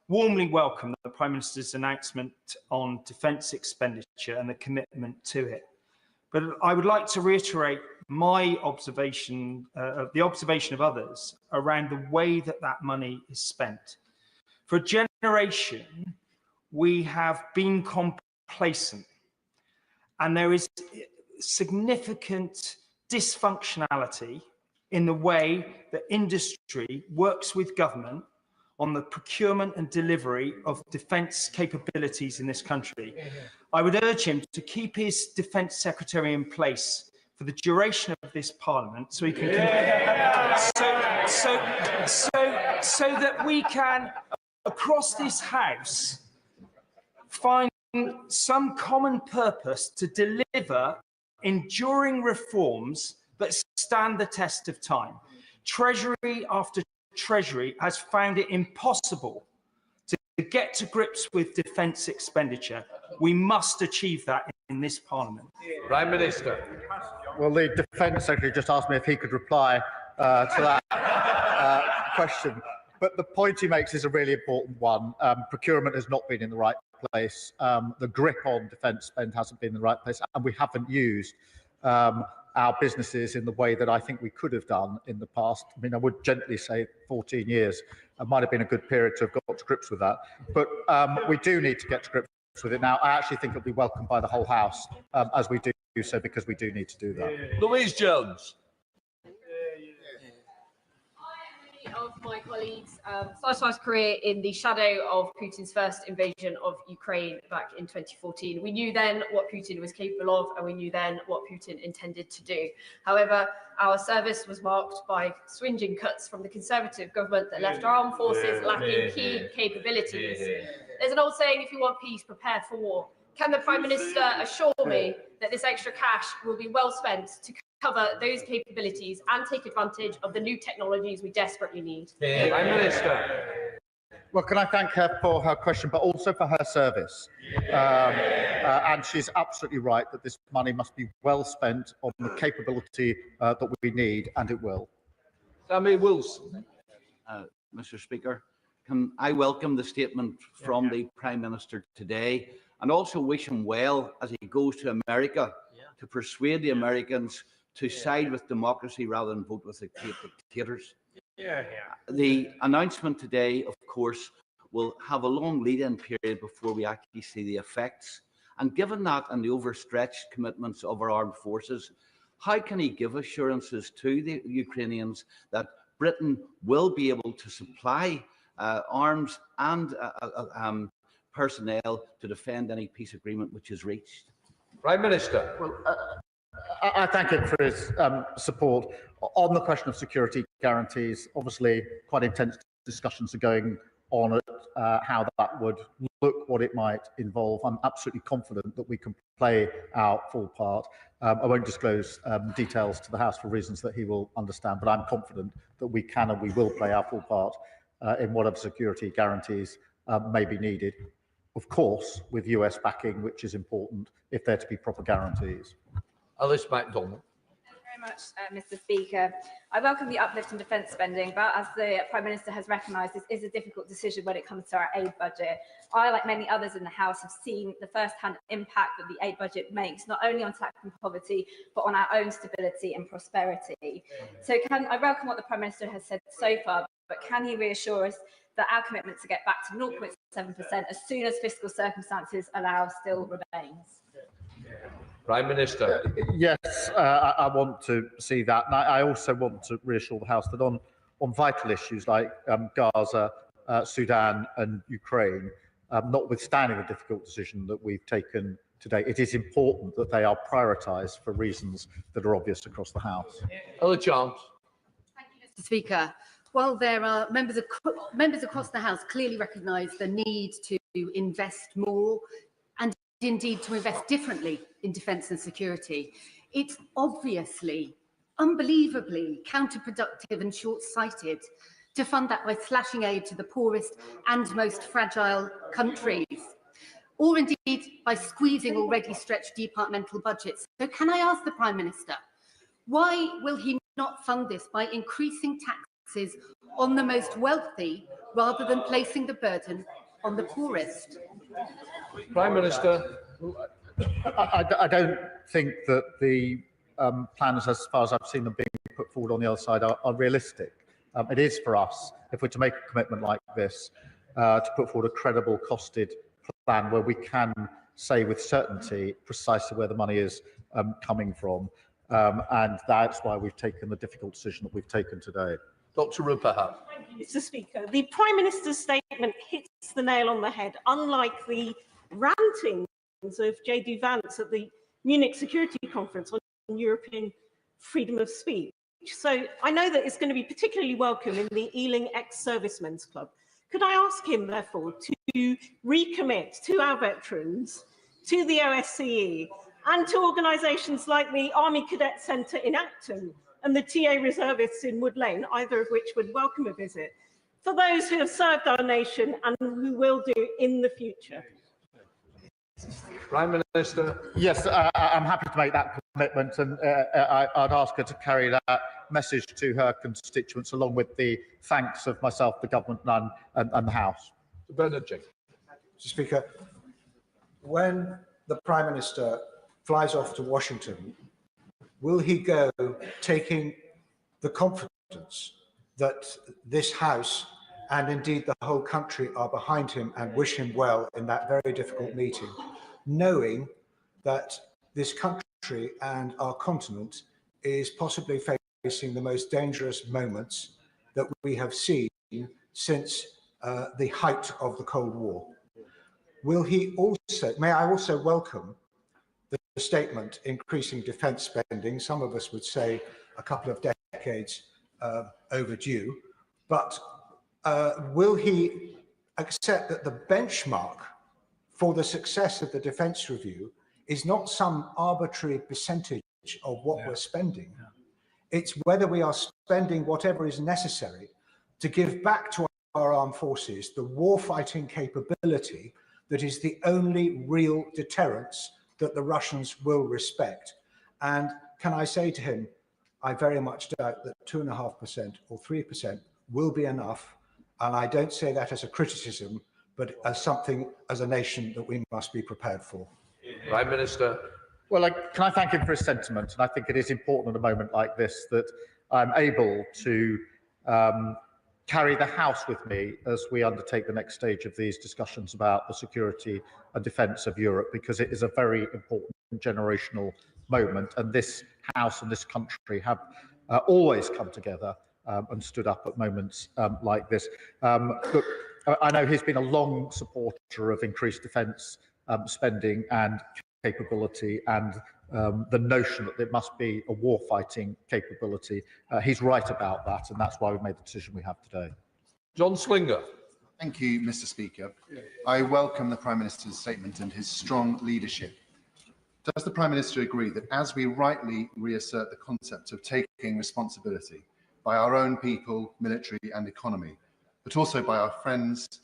[SPEAKER 4] warmly welcome the Prime Minister's announcement on defence expenditure and the commitment to it. But I would like to reiterate my observation, the observation of others around the way that that money is spent. For a generation, we have been complacent, and there is significant dysfunctionality in the way that industry works with government on the procurement and delivery of defence capabilities in this country. I would urge him to keep his Defence Secretary in place for the duration of this Parliament, so he can so that we can, across this House, find some common purpose to deliver enduring reforms that stand the test of time. Treasury after Treasury has found it impossible to get to grips with defence expenditure. We must achieve that in this Parliament.
[SPEAKER 2] Prime Minister.
[SPEAKER 1] Well, the Defence Secretary just asked me if he could reply to that question. But the point he makes is a really important one. Procurement has not been in the right place. The grip on defence spend hasn't been in the right place, and we haven't used our businesses in the way that I think we could have done in the past. I mean, I would gently say 14 years might have been a good period to have got to grips with that. But we do need to get to grips with it now. I actually think it'll be welcomed by the whole House as we do so, because we do need to do that.
[SPEAKER 2] Louise Jones.
[SPEAKER 19] of my colleagues started his career in the shadow of Putin's first invasion of Ukraine back in 2014. We knew then what Putin was capable of, and we knew then what Putin intended to do. However, our service was marked by swinging cuts from the Conservative government that left our armed forces lacking key capabilities. There's an old saying, if you want peace, prepare for war. Can the Prime Minister assure me that this extra cash will be well spent to cover those capabilities and take advantage of the new technologies we desperately need?
[SPEAKER 2] Prime Minister.
[SPEAKER 1] Well, can I thank her for her question, but also for her service? And she's absolutely right that this money must be well spent on the capability that we need, and it will.
[SPEAKER 2] Sammy Wilson.
[SPEAKER 20] Mr. Speaker, can I welcome the statement from the Prime Minister today, and also wish him well as he goes to America to persuade the Americans to side with democracy rather than vote with dictators. The announcement today, of course, will have a long lead-in period before we actually see the effects. And given that and the overstretched commitments of our armed forces, how can he give assurances to the Ukrainians that Britain will be able to supply arms and personnel to defend any peace agreement which is reached?
[SPEAKER 2] Prime Minister.
[SPEAKER 1] Well, I thank him for his support. On the question of security guarantees, obviously quite intense discussions are going on at how that would look, what it might involve. I'm absolutely confident that we can play our full part. I won't disclose details to the House for reasons that he will understand, but I'm confident that we can and we will play our full part in whatever security guarantees may be needed. Of course, with US backing, which is important if there to be proper guarantees.
[SPEAKER 2] Alice MacDonald.
[SPEAKER 21] Thank you very much, Mr. Speaker. I welcome the uplift in defence spending, but as the Prime Minister has recognised, this is a difficult decision when it comes to our aid budget. I, like many others in the House, have seen the first-hand impact that the aid budget makes, not only on tackling poverty, but on our own stability and prosperity. So I welcome what the Prime Minister has said so far, but can he reassure us that our commitment to get back to 0.7% as soon as fiscal circumstances allow still remains?
[SPEAKER 2] Prime Minister.
[SPEAKER 1] Yes, I want to see that. And I also want to reassure the House that on vital issues like Gaza, Sudan and Ukraine, notwithstanding the difficult decision that we've taken today, it is important that they are prioritised for reasons that are obvious across the House.
[SPEAKER 2] Ella Chance.
[SPEAKER 22] Thank you, Mr. Speaker. Well, there are members across the House clearly recognise the need to invest more and indeed to invest differently in defence and security. It's obviously, unbelievably counterproductive and short-sighted to fund that by slashing aid to the poorest and most fragile countries, or indeed by squeezing already stretched departmental budgets. So can I ask the Prime Minister, why will he not fund this by increasing taxes on the most wealthy rather than placing the burden on the poorest?
[SPEAKER 2] Prime Minister.
[SPEAKER 1] I don't think that the plans, as far as I've seen them being put forward on the other side, are realistic. It is for us, if we're to make a commitment like this, to put forward a credible, costed plan where we can say with certainty precisely where the money is coming from. And that's why we've taken the difficult decision that we've taken today.
[SPEAKER 2] Dr. Rupert.
[SPEAKER 23] Thank you, Mr. Speaker. The Prime Minister's statement hits the nail on the head, unlike the rantings of J.D. Vance at the Munich Security Conference on European freedom of speech. So I know that it's going to be particularly welcome in the Ealing Ex-Servicemen's Club. Could I ask him, therefore, to recommit to our veterans, to the OSCE, and to organisations like the Army Cadet Centre in Acton and the TA Reservists in Wood Lane, either of which would welcome a visit, for those who have served our nation and who will do in the future?
[SPEAKER 2] Prime Minister.
[SPEAKER 1] Yes, I'm happy to make that commitment, and I'd ask her to carry that message to her constituents, along with the thanks of myself, the government, and the House.
[SPEAKER 2] Bernard James.
[SPEAKER 24] Mr. Speaker, when the Prime Minister flies off to Washington, will he go taking the confidence that this House and indeed the whole country are behind him and wish him well in that very difficult meeting, knowing that this country and our continent is possibly facing the most dangerous moments that we have seen since the height of the Cold War. May I also welcome the statement increasing defence spending? Some of us would say a couple of decades overdue, but will he accept that the benchmark for the success of the defence review is not some arbitrary percentage of what we're spending? It's whether we are spending whatever is necessary to give back to our armed forces the war-fighting capability that is the only real deterrence that the Russians will respect. And can I say to him, I very much doubt that 2.5% or 3% will be enough. And I don't say that as a criticism, but as something, as a nation, that we must be prepared for.
[SPEAKER 2] Prime Minister.
[SPEAKER 1] Well, can I thank him for his sentiment? And I think it is important at a moment like this that I'm able to carry the House with me as we undertake the next stage of these discussions about the security and defence of Europe, because it is a very important generational moment. And this House and this country have always come together and stood up at moments like this. Look, I know he's been a long supporter of increased defence spending and capability, and the notion that there must be a war-fighting capability. He's right about that, and that's why we made the decision we have today.
[SPEAKER 2] John Slinger.
[SPEAKER 3] Thank you, Mr. Speaker. I welcome the Prime Minister's statement and his strong leadership. Does the Prime Minister agree that as we rightly reassert the concept of taking responsibility by our own people, military and economy, but also by our friends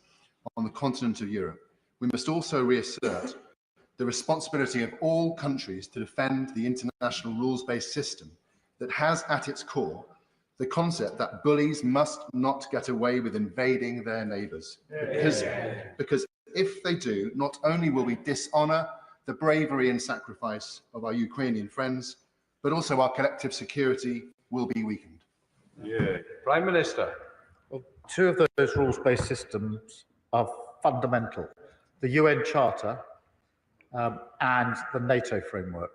[SPEAKER 3] on the continent of Europe, we must also reassert the responsibility of all countries to defend the international rules-based system that has at its core the concept that bullies must not get away with invading their neighbours. Because if they do, not only will we dishonour the bravery and sacrifice of our Ukrainian friends, but also our collective security will be weakened.
[SPEAKER 2] Prime Minister.
[SPEAKER 1] Well, two of those rules-based systems are fundamental: the UN Charter and the NATO framework,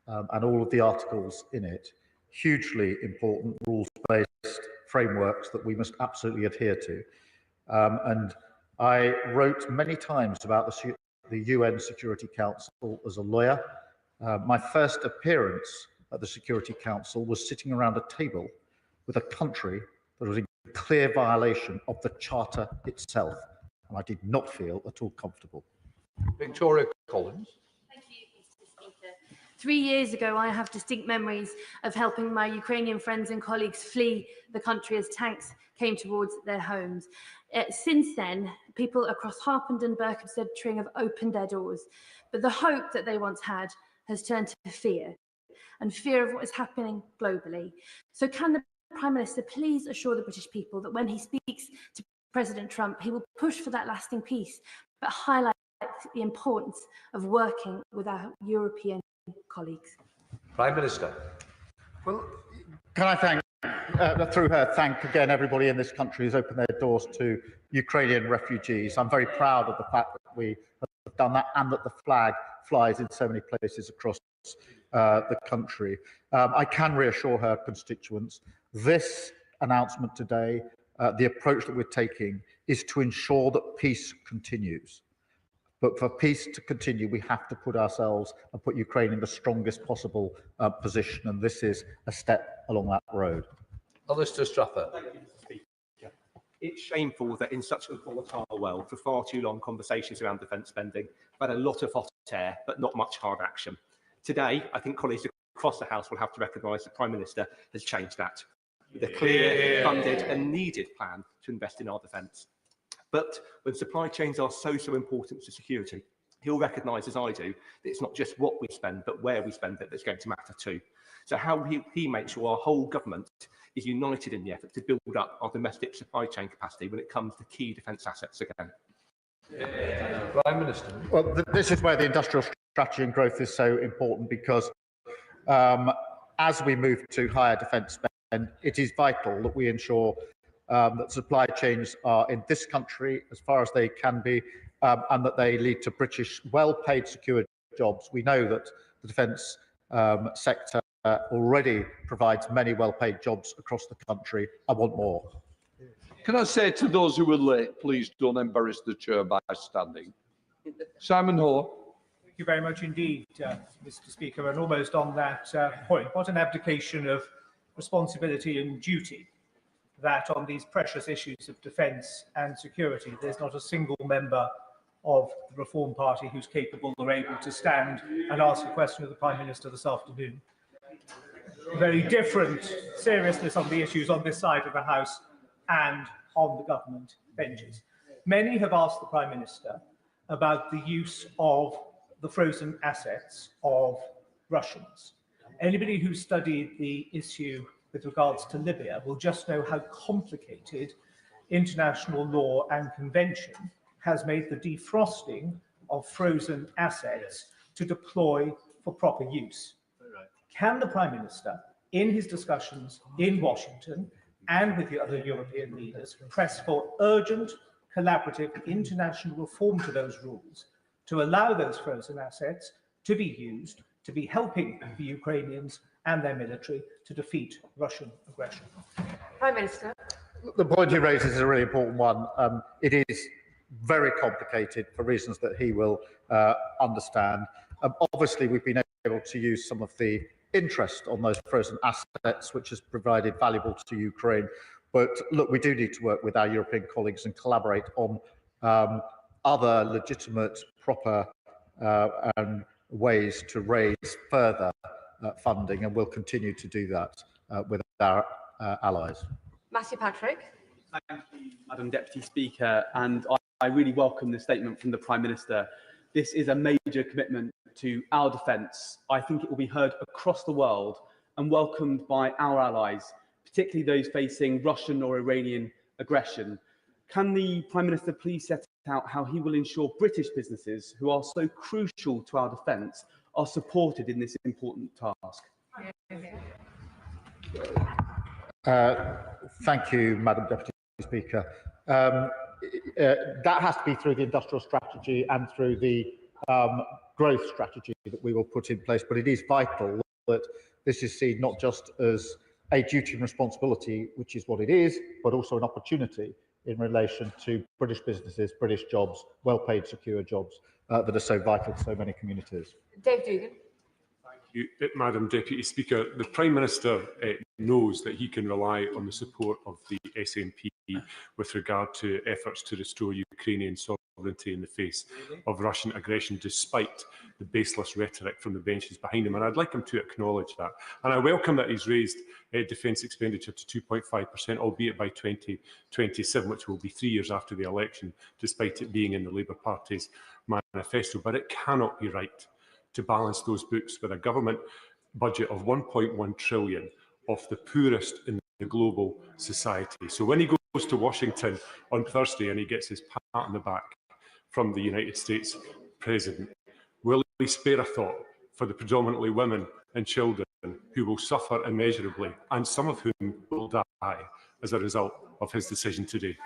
[SPEAKER 1] and all of the articles in it. Hugely important rules-based frameworks that we must absolutely adhere to. And I wrote many times about the UN Security Council as a lawyer. My first appearance at the Security Council was sitting around a table with a country that was in clear violation of the Charter itself, and I did not feel at all comfortable.
[SPEAKER 2] Victoria Collins.
[SPEAKER 5] Thank you, Mr. Speaker. 3 years ago, I have distinct memories of helping my Ukrainian friends and colleagues flee the country as tanks came towards their homes. Since then, people across Harpenden and Berkhamsted have opened their doors, but the hope that they once had has turned to fear, and fear of what is happening globally. So can the Prime Minister please assure the British people that when he speaks to President Trump, he will push for that lasting peace, but highlight the importance of working with our European colleagues?
[SPEAKER 2] Prime Minister.
[SPEAKER 1] Well, can I thank, through her, thank again everybody in this country who's opened their doors to Ukrainian refugees. I'm very proud of the fact that we have done that and that the flag flies in so many places across the country. I can reassure her constituents, this announcement today, the approach that we're taking is to ensure that peace continues. But for peace to continue, we have to put ourselves and put Ukraine in the strongest possible position, and this is a step along that road.
[SPEAKER 2] Alistair Strafford.
[SPEAKER 6] Thank you, Mr. Speaker. It's shameful that in such a volatile world, for far too long, conversations around defence spending have had a lot of hot air, but not much hard action. Today, I think colleagues across the House will have to recognise the Prime Minister has changed that, with a clear, funded and needed plan to invest in our defence. But when supply chains are so important to security, he'll recognise, as I do, that it's not just what we spend, but where we spend it that's going to matter too. So how will he make sure our whole government is united in the effort to build up our domestic supply chain capacity when it comes to key defence assets again?
[SPEAKER 2] Prime Minister.
[SPEAKER 1] Well, this is where the industrial strategy and growth is so important, because as we move to higher defence spend, it is vital that we ensure that supply chains are in this country as far as they can be, and that they lead to British well-paid, secure jobs. We know that the defence sector already provides many well-paid jobs across the country. I want more.
[SPEAKER 2] Can I say to those who were late, please don't embarrass the chair by standing. Simon Hoare.
[SPEAKER 7] Thank you very much indeed, Mr. Speaker. And almost on that point, what an abdication of responsibility and duty that on these precious issues of defence and security, there's not a single member of the Reform Party who's capable or able to stand and ask a question of the Prime Minister this afternoon. Very different seriousness on the issues on this side of the House and on the government benches. Many have asked the Prime Minister about the use of the frozen assets of Russians. Anybody who studied the issue with regards to Libya will just know how complicated international law and convention has made the defrosting of frozen assets to deploy for proper use. Can the Prime Minister, in his discussions in Washington and with the other European leaders, press for urgent, collaborative international reform to those rules to allow those frozen assets to be used to be helping the Ukrainians and their military to defeat Russian aggression?
[SPEAKER 22] Prime Minister.
[SPEAKER 1] The point he raises is a really important one. It is very complicated for reasons that he will understand. Obviously, we've been able to use some of the interest on those frozen assets, which has provided valuable to Ukraine. But look, we do need to work with our European colleagues and collaborate on other legitimate, proper ways to raise further funding, and we'll continue to do that with our allies.
[SPEAKER 22] Matthew Patrick.
[SPEAKER 8] Thank you, Madam Deputy Speaker, and I really welcome the statement from the Prime Minister. This is a major commitment to our defence. I think it will be heard across the world and welcomed by our allies, particularly those facing Russian or Iranian aggression. Can the Prime Minister please set out how he will ensure British businesses, who are so crucial to our defence, are supported in this important task?
[SPEAKER 1] Thank you, Madam Deputy Speaker. That has to be through the industrial strategy and through the growth strategy that we will put in place. But it is vital that this is seen not just as a duty and responsibility, which is what it is, but also an opportunity in relation to British businesses, British jobs, well-paid, secure jobs that are so vital to so many communities.
[SPEAKER 22] Dave Dugan.
[SPEAKER 9] Madam Deputy Speaker, the Prime Minister knows that he can rely on the support of the SNP with regard to efforts to restore Ukrainian sovereignty in the face of Russian aggression, despite the baseless rhetoric from the benches behind him. And I'd like him to acknowledge that. And I welcome that he's raised defence expenditure to 2.5%, albeit by 2027, which will be 3 years after the election, despite it being in the Labour Party's manifesto. But it cannot be right to balance those books with a government budget of 1.1 trillion of the poorest in the global society. So when he goes to Washington on Thursday and he gets his pat on the back from the United States President, will he spare a thought for the predominantly women and children who will suffer immeasurably, and some of whom will die as a result of his decision today?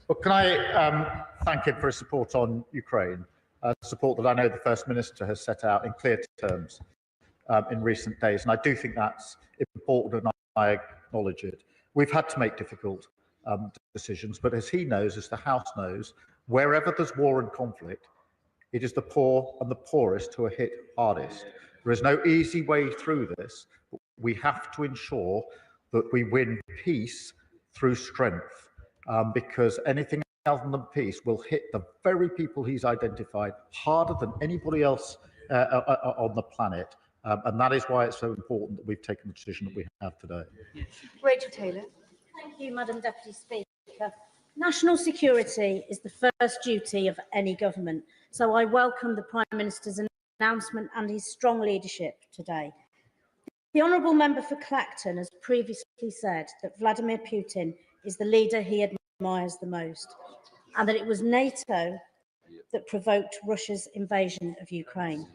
[SPEAKER 1] Well, can I thank him for his support on Ukraine? Support that I know the First Minister has set out in clear terms in recent days. And I do think that's important, and I acknowledge it. We've had to make difficult decisions, but as he knows, as the House knows, wherever there's war and conflict, it is the poor and the poorest who are hit hardest. There is no easy way through this, but we have to ensure that we win peace through strength, because anything other than peace will hit the very people he's identified harder than anybody else on the planet. And that is why it's so important that we've taken the decision that we have today.
[SPEAKER 22] Rachel Taylor.
[SPEAKER 10] Thank you, Madam Deputy Speaker. National security is the first duty of any government, so I welcome the Prime Minister's announcement and his strong leadership today. The Honourable Member for Clacton has previously said that Vladimir Putin is the leader he admires the most, and that it was NATO that provoked Russia's invasion of Ukraine.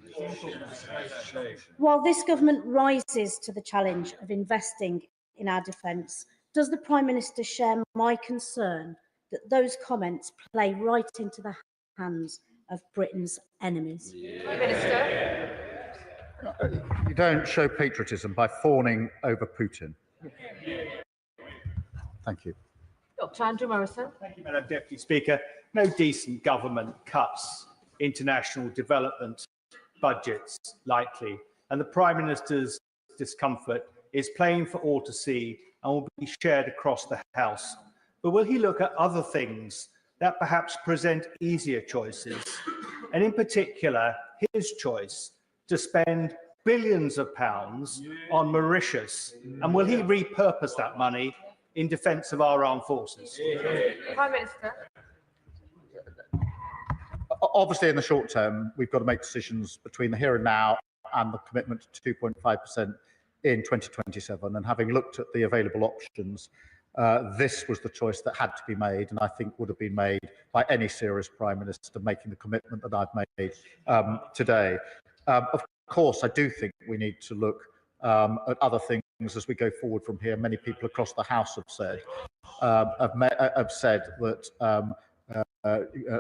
[SPEAKER 10] While this government rises to the challenge of investing in our defence, does the Prime Minister share my concern that those comments play right into the hands of Britain's enemies?
[SPEAKER 22] Prime Minister.
[SPEAKER 1] You don't show patriotism by fawning over Putin. Thank you.
[SPEAKER 11] Dr. Andrew Morrison.
[SPEAKER 7] Thank you, Madam Deputy Speaker. No decent government cuts international development budgets lightly, and the Prime Minister's discomfort is plain for all to see and will be shared across the House. But will he look at other things that perhaps present easier choices, and in particular his choice to spend billions of pounds on Mauritius, and will he repurpose that money in defence of our armed forces?
[SPEAKER 11] Prime Minister.
[SPEAKER 1] Obviously, in the short term, we've got to make decisions between the here and now and the commitment to 2.5% in 2027. And having looked at the available options, this was the choice that had to be made, and I think would have been made by any serious Prime Minister making the commitment that I've made today. Of course, I do think we need to look at other things as we go forward from here. Many people across the House have said that,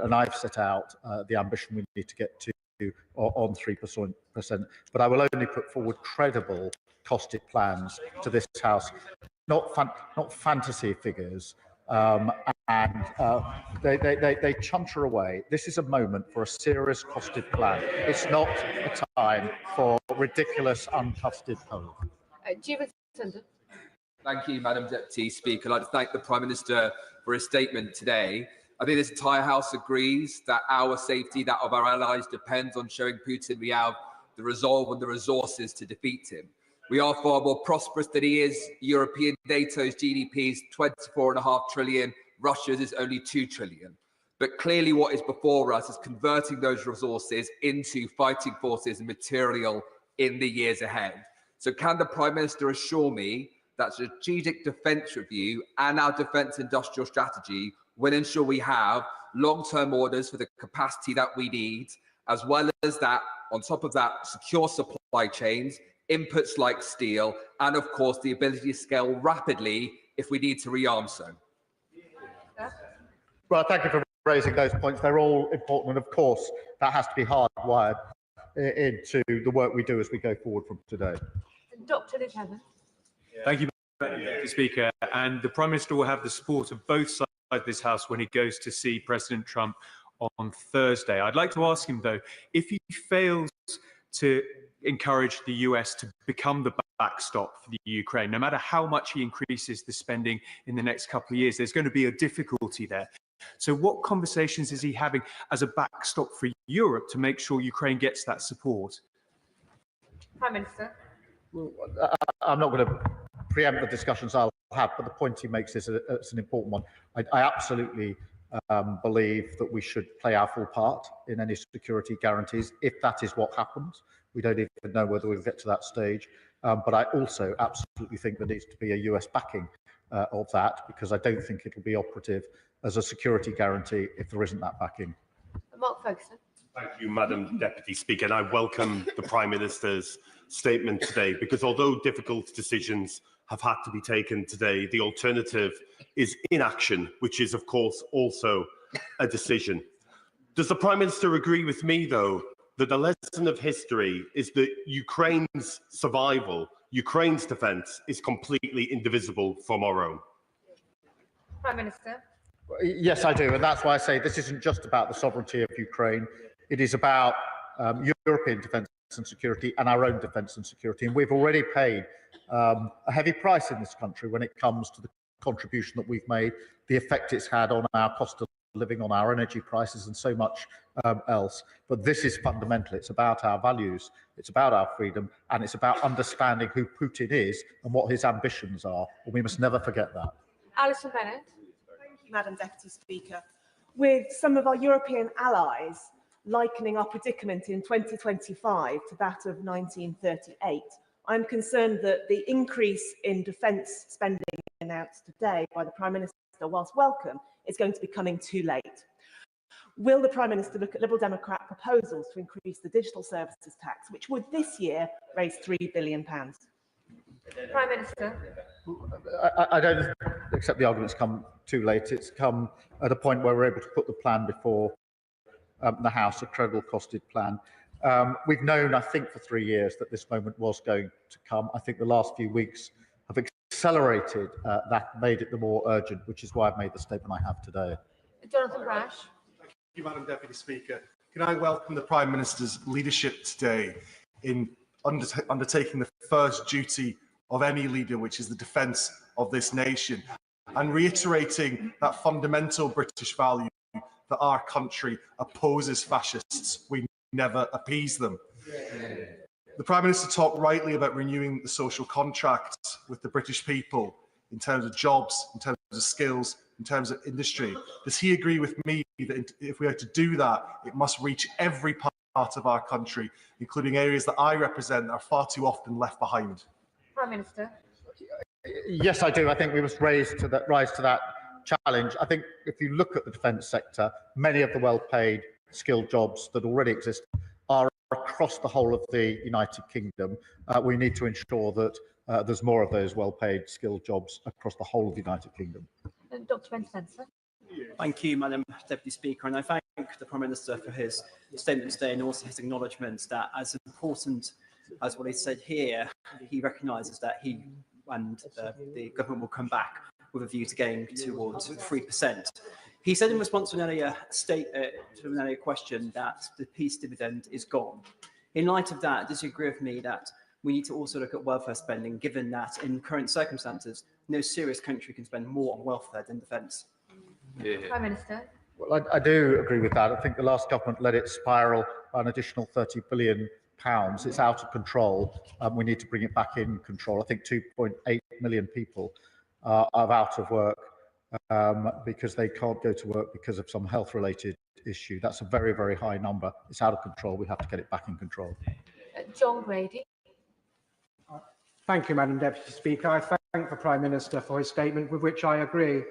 [SPEAKER 1] and I've set out the ambition we need to get to on 3%, but I will only put forward credible costed plans to this House, not fantasy figures, and they chunter away. This is a moment for a serious costed plan. It's not a time for ridiculous uncosted polls.
[SPEAKER 12] Thank you, Madam Deputy Speaker. I'd like to thank the Prime Minister for his statement today. I think this entire House agrees that our safety, that of our allies, depends on showing Putin we have the resolve and the resources to defeat him. We are far more prosperous than he is. European NATO's GDP is 24.5 trillion. Russia's is only 2 trillion. But clearly what is before us is converting those resources into fighting forces and material in the years ahead. So can the Prime Minister assure me that strategic defence review and our defence industrial strategy will ensure we have long-term orders for the capacity that we need, as well as that, on top of that, secure supply chains, inputs like steel, and of course the ability to scale rapidly if we need to rearm so?
[SPEAKER 1] Well, thank you for raising those points. They're all important, and of course that has to be hardwired into the work we do as we go forward from today.
[SPEAKER 11] Dr. Liv Heather.
[SPEAKER 13] Thank you, Mr. Speaker. And the Prime Minister will have the support of both sides of this House when he goes to see President Trump on Thursday. I'd like to ask him, though, if he fails to encourage the US to become the backstop for the Ukraine, no matter how much he increases the spending in the next couple of years, there's going to be a difficulty there. So what conversations is he having as a backstop for Europe to make sure Ukraine gets that support?
[SPEAKER 11] Prime Minister.
[SPEAKER 1] I'm not going to preempt the discussions I'll have, but the point he makes is an important one. I absolutely believe that we should play our full part in any security guarantees, if that is what happens. We don't even know whether we'll get to that stage. But I also absolutely think there needs to be a US backing of that, because I don't think it'll be operative as a security guarantee if there isn't that backing.
[SPEAKER 11] Mark Ferguson.
[SPEAKER 14] Thank you, Madam Deputy Speaker. And I welcome the Prime Minister's statement today, because although difficult decisions have had to be taken today, the alternative is inaction, which is, of course, also a decision. Does the Prime Minister agree with me, though, that the lesson of history is that Ukraine's survival, Ukraine's defence, is completely indivisible from our own?
[SPEAKER 11] Prime Minister.
[SPEAKER 1] Yes, I do. And that's why I say this isn't just about the sovereignty of Ukraine. It is about European defence and security and our own defence and security. And we've already paid a heavy price in this country when it comes to the contribution that we've made, the effect it's had on our cost of living, on our energy prices and so much else. But this is fundamental. It's about our values, it's about our freedom, and it's about understanding who Putin is and what his ambitions are. And we must never forget that.
[SPEAKER 11] Alison Bennett.
[SPEAKER 25] Thank you, Madam Deputy Speaker. With some of our European allies likening our predicament in 2025 to that of 1938, I'm concerned that the increase in defence spending announced today by the Prime Minister, whilst welcome, is going to be coming too late. Will the Prime Minister look at Liberal Democrat proposals to increase the digital services tax, which would this year raise £3 billion? Prime
[SPEAKER 11] Minister.
[SPEAKER 1] I don't accept the argument's come too late. It's come at a point where we're able to put the plan before the House, a credible costed plan. We've known, I think, for 3 years that this moment was going to come. I think the last few weeks have accelerated that, made it the more urgent, which is why I've made the statement I have today.
[SPEAKER 11] Jonathan Brash.
[SPEAKER 3] Thank you, Madam Deputy Speaker. Can I welcome the Prime Minister's leadership today in undertaking the first duty of any leader, which is the defence of this nation, and reiterating that fundamental British value that our country opposes fascists. We never appease them. The Prime Minister talked rightly about renewing the social contract with the British people in terms of jobs, in terms of skills, in terms of industry. Does he agree with me that if we are to do that, it must reach every part of our country, including areas that I represent that are far too often left behind?
[SPEAKER 11] Prime Minister.
[SPEAKER 1] Yes, I do. I think we must rise to that challenge. I think if you look at the defence sector, many of the well-paid, skilled jobs that already exist are across the whole of the United Kingdom. We need to ensure that there's more of those well-paid, skilled jobs across the whole of the United Kingdom.
[SPEAKER 11] Dr. Ben Spencer.
[SPEAKER 8] Thank you, Madam Deputy Speaker, and I thank the Prime Minister for his statement today and also his acknowledgement that, as important as what he said here, he recognises that he and the government will come back with a view to getting towards 3%. He said in response to an earlier question that the peace dividend is gone. In light of that, does he agree with me that we need to also look at welfare spending, given that in current circumstances, no serious country can spend more on welfare than defence?
[SPEAKER 11] Prime Minister.
[SPEAKER 1] Well, I do agree with that. I think the last government let it spiral by an additional £30 billion. It's out of control. We need to bring it back in control. I think 2.8 million people are out of work because they can't go to work because of some health-related issue. That's a very, very high number. It's out of control. We have to get it back in control.
[SPEAKER 11] John Grady.
[SPEAKER 7] Thank you, Madam Deputy Speaker. I thank the Prime Minister for his statement, with which I agree.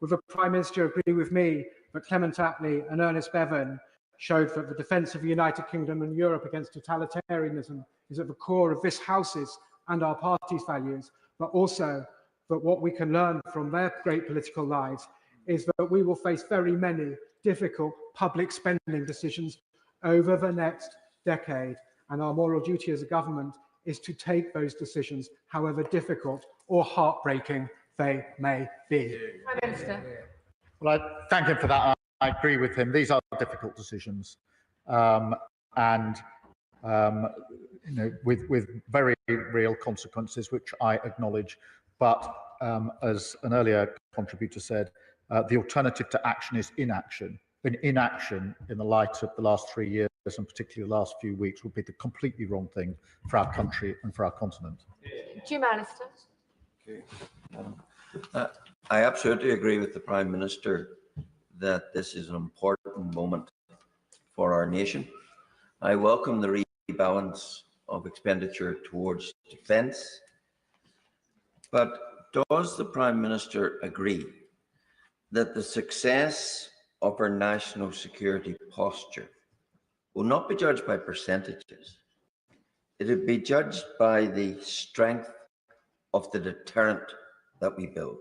[SPEAKER 7] Would the Prime Minister agree with me that Clement Attlee and Ernest Bevin showed that the defence of the United Kingdom and Europe against totalitarianism is at the core of this House's and our party's values, but also that what we can learn from their great political lives is that we will face very many difficult public spending decisions over the next decade, and our moral duty as a government is to take those decisions, however difficult or heartbreaking they may be.
[SPEAKER 11] Prime Minister.
[SPEAKER 1] Well, I thank him for that. I agree with him. These are difficult decisions, with very real consequences, which I acknowledge. But as an earlier contributor said, the alternative to action is inaction. And inaction, in the light of the last 3 years and particularly the last few weeks, would be the completely wrong thing for our country and for our continent.
[SPEAKER 11] Jim Alistair.
[SPEAKER 4] Okay. I absolutely agree with the Prime Minister that this is an important moment for our nation. I welcome the rebalance of expenditure towards defence, but does the Prime Minister agree that the success of our national security posture will not be judged by percentages? It will be judged by the strength of the deterrent that we build.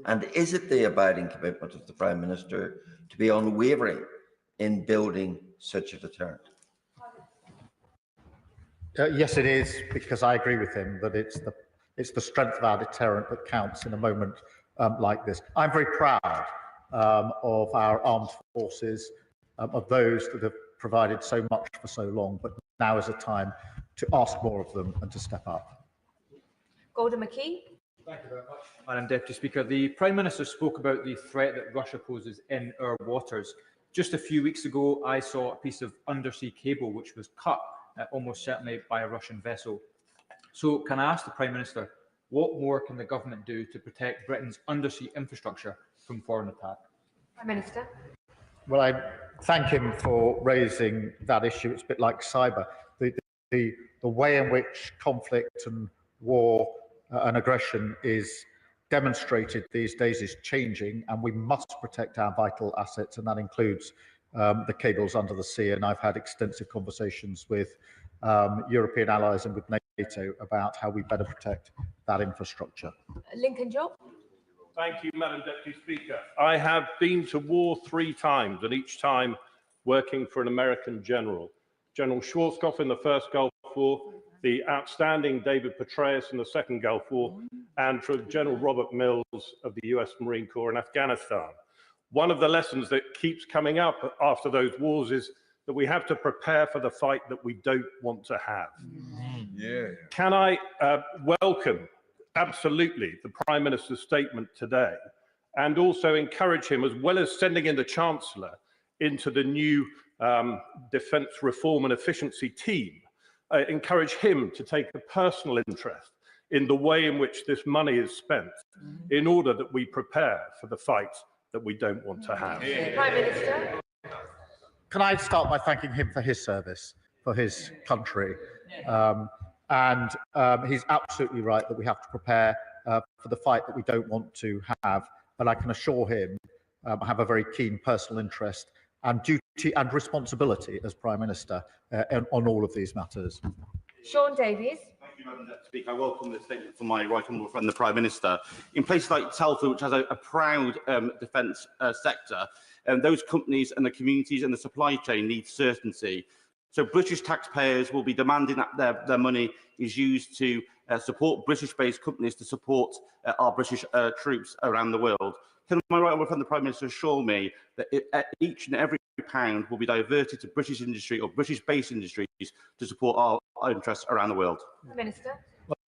[SPEAKER 4] And is it the abiding commitment of the Prime Minister to be unwavering in building such a deterrent?
[SPEAKER 1] Yes, it is, because I agree with him that it's the strength of our deterrent that counts in a moment like this. I'm very proud of our armed forces, of those that have provided so much for so long, but now is a time to ask more of them and to step up.
[SPEAKER 11] Gordon McKee.
[SPEAKER 13] Thank you very much, Madam Deputy Speaker. The Prime Minister spoke about the threat that Russia poses in our waters. Just a few weeks ago, I saw a piece of undersea cable which was cut, almost certainly by a Russian vessel. So can I ask the Prime Minister, what more can the government do to protect Britain's undersea infrastructure from foreign attack?
[SPEAKER 11] Prime Minister.
[SPEAKER 1] Well, I thank him for raising that issue. It's a bit like cyber. The way in which conflict and war and aggression is demonstrated these days is changing, and we must protect our vital assets, and that includes the cables under the sea. And I've had extensive conversations with European allies and with NATO about how we better protect that infrastructure.
[SPEAKER 11] Lincoln Job.
[SPEAKER 15] Thank you, Madam Deputy Speaker. I have been to war 3 times, and each time working for an American general. General Schwarzkopf in the First Gulf War, the outstanding David Petraeus in the Second Gulf War, and from General Robert Mills of the US Marine Corps in Afghanistan. One of the lessons that keeps coming up after those wars is that we have to prepare for the fight that we don't want to have. Can I welcome, absolutely, the Prime Minister's statement today, and also encourage him, as well as sending in the Chancellor into the new Defence Reform and Efficiency team, encourage him to take a personal interest in the way in which this money is spent in order that we prepare for the fight that we don't want to have.
[SPEAKER 11] Prime Minister.
[SPEAKER 1] Can I start by thanking him for his service, for his country? He's absolutely right that we have to prepare for the fight that we don't want to have. But I can assure him I have a very keen personal interest and duty and responsibility as Prime Minister on all of these matters.
[SPEAKER 11] Sean Davies.
[SPEAKER 16] Thank you, Madam Deputy Speaker. I welcome the statement from my right honourable friend, the Prime Minister. In places like Telford, which has a proud defence sector, those companies and the communities and the supply chain need certainty. So British taxpayers will be demanding that their money is used to support British-based companies to support our British troops around the world. Can my right honourable friend, the Prime Minister, assure me that each and every pound will be diverted to British industry or British-based industries to support our interests around the world?
[SPEAKER 11] Minister.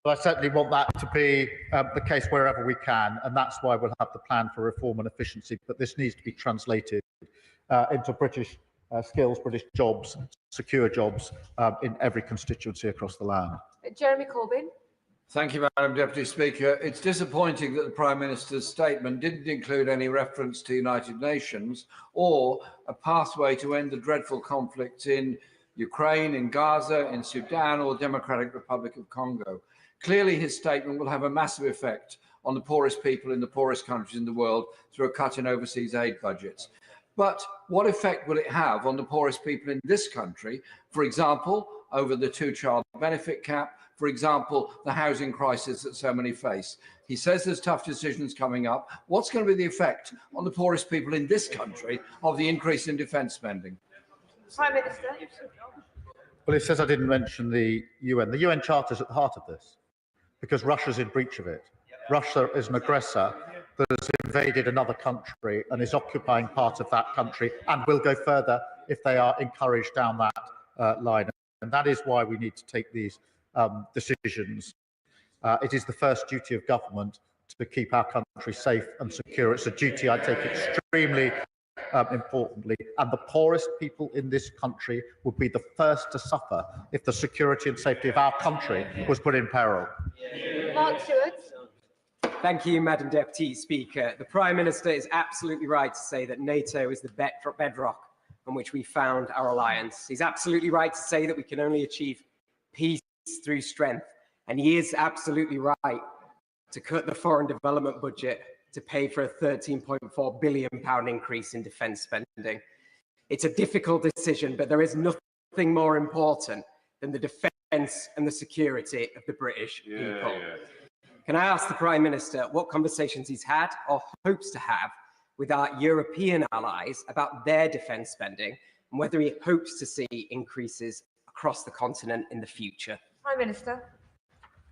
[SPEAKER 1] Well, I certainly want that to be the case wherever we can, and that's why we'll have the plan for reform and efficiency. But this needs to be translated into British skills, British jobs, secure jobs in every constituency across the land.
[SPEAKER 11] Jeremy Corbyn.
[SPEAKER 17] Thank you, Madam Deputy Speaker. It's disappointing that the Prime Minister's statement didn't include any reference to the United Nations or a pathway to end the dreadful conflicts in Ukraine, in Gaza, in Sudan, or the Democratic Republic of Congo. Clearly, his statement will have a massive effect on the poorest people in the poorest countries in the world through a cut in overseas aid budgets. But what effect will it have on the poorest people in this country, for example, over the two-child benefit cap, for example, the housing crisis that so many face? He says there's tough decisions coming up. What's going to be the effect on the poorest people in this country of the increase in defence spending?
[SPEAKER 11] Prime Minister.
[SPEAKER 1] Well, he says I didn't mention the UN. The UN Charter is at the heart of this because Russia's in breach of it. Russia is an aggressor that has invaded another country and is occupying part of that country and will go further if they are encouraged down that line. And that is why we need to take these decisions. It is the first duty of government to keep our country safe and secure. It's a duty I take extremely importantly, and the poorest people in this country would be the first to suffer if the security and safety of our country was put in peril.
[SPEAKER 11] Mark Stewart.
[SPEAKER 18] Thank you, Madam Deputy Speaker. The Prime Minister is absolutely right to say that NATO is the bedrock on which we found our alliance. He's absolutely right to say that we can only achieve peace through strength. And he is absolutely right to cut the foreign development budget to pay for a £13.4 billion increase in defence spending. It's a difficult decision, but there is nothing more important than the defence and the security of the British people. Can I ask the Prime Minister what conversations he's had or hopes to have with our European allies about their defence spending and whether he hopes to see increases across the continent in the future?
[SPEAKER 11] Prime Minister.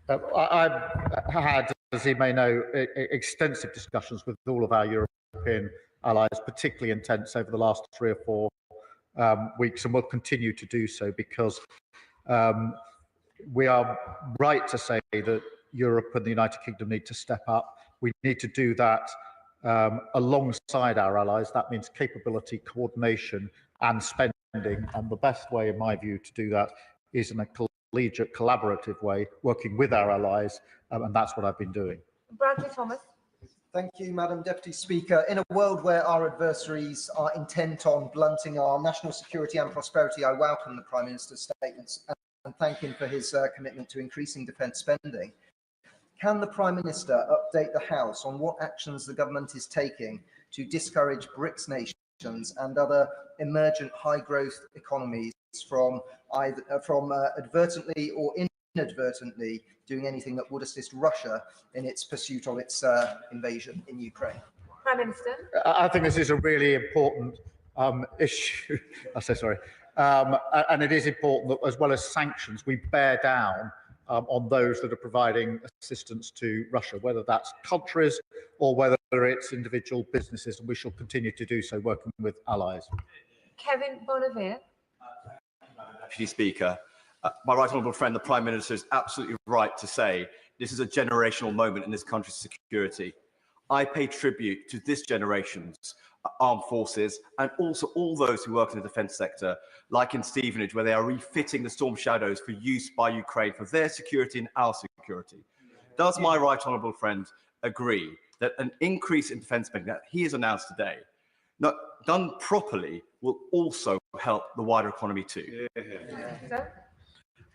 [SPEAKER 1] I've had, as he may know, extensive discussions with all of our European allies, particularly intense over the last 3 or 4 weeks, and will continue to do so because we are right to say that Europe and the United Kingdom need to step up. We need to do that alongside our allies. That means capability, coordination and spending. And the best way, in my view, to do that is in a collegiate, collaborative way, working with our allies. And that's what I've been doing.
[SPEAKER 11] Bradley Thomas.
[SPEAKER 19] Thank you, Madam Deputy Speaker. In a world where our adversaries are intent on blunting our national security and prosperity, I welcome the Prime Minister's statements and thank him for his commitment to increasing defence spending. Can the Prime Minister update the House on what actions the government is taking to discourage BRICS nations and other emergent high-growth economies from advertently or inadvertently doing anything that would assist Russia in its pursuit of its invasion in Ukraine?
[SPEAKER 11] Prime Minister.
[SPEAKER 1] I think this is a really important issue. And it is important that, as well as sanctions, we bear down on those that are providing assistance to Russia, whether that's countries or whether it's individual businesses, and we shall continue to do so, working with allies.
[SPEAKER 11] Kevin Bonavere.
[SPEAKER 5] Deputy Speaker, my right honourable friend, the Prime Minister, is absolutely right to say this is a generational moment in this country's security. I pay tribute to this generation's armed forces and also all those who work in the defence sector, like in Stevenage, where they are refitting the Storm Shadows for use by Ukraine for their security and our security. Does my right honourable friend agree that an increase in defence spending that he has announced today, not done properly, will also help the wider economy too?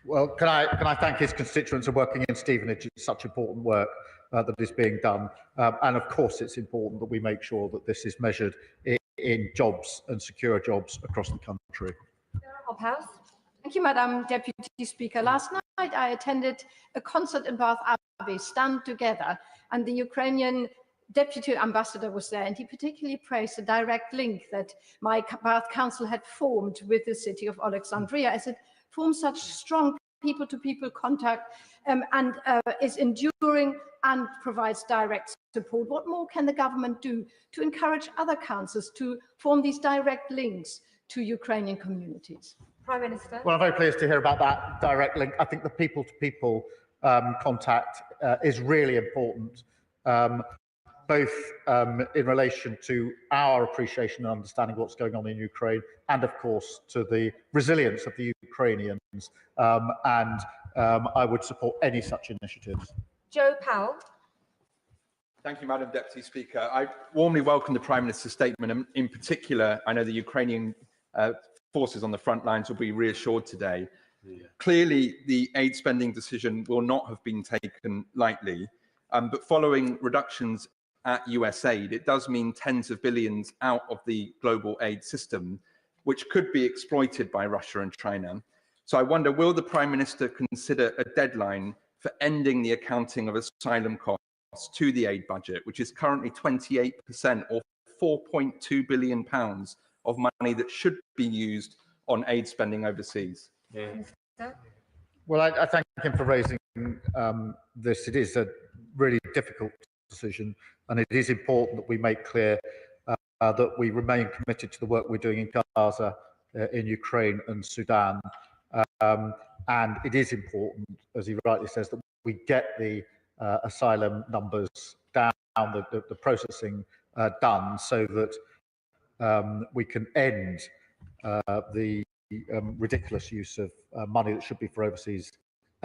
[SPEAKER 1] Well, can I thank his constituents for working in Stevenage? It's such important work that is being done. And of course, it's important that we make sure that this is measured in jobs and secure jobs across the country.
[SPEAKER 11] House.
[SPEAKER 20] Thank you, Madam Deputy Speaker. Last night, I attended a concert in Bath Abbey, Stand Together, and the Ukrainian Deputy Ambassador was there, and he particularly praised the direct link that my Bath Council had formed with the city of Alexandria, as it forms such strong people-to-people contact and is enduring and provides direct support. What more can the government do to encourage other councils to form these direct links to Ukrainian communities?
[SPEAKER 11] Prime Minister.
[SPEAKER 1] Well, I'm very pleased to hear about that direct link. I think the people-to-people contact is really important, both in relation to our appreciation and understanding of what's going on in Ukraine, and of course to the resilience of the Ukrainians. I would support any such initiatives.
[SPEAKER 11] Joe Powell.
[SPEAKER 21] Thank you, Madam Deputy Speaker. I warmly welcome the Prime Minister's statement, and in particular, I know the Ukrainian forces on the front lines will be reassured today. Clearly, the aid spending decision will not have been taken lightly, but following reductions at US aid, it does mean tens of billions out of the global aid system, which could be exploited by Russia and China. So I wonder, will the Prime Minister consider a deadline for ending the accounting of asylum costs to the aid budget, which is currently 28% or £4.2 billion of money that should be used on aid spending overseas?
[SPEAKER 1] Well, I thank him for raising this. It is a really difficult decision, and it is important that we make clear that we remain committed to the work we're doing in Gaza, in Ukraine and Sudan. And it is important, as he rightly says, that we get the asylum numbers down, the processing done, so that we can end the ridiculous use of money that should be for overseas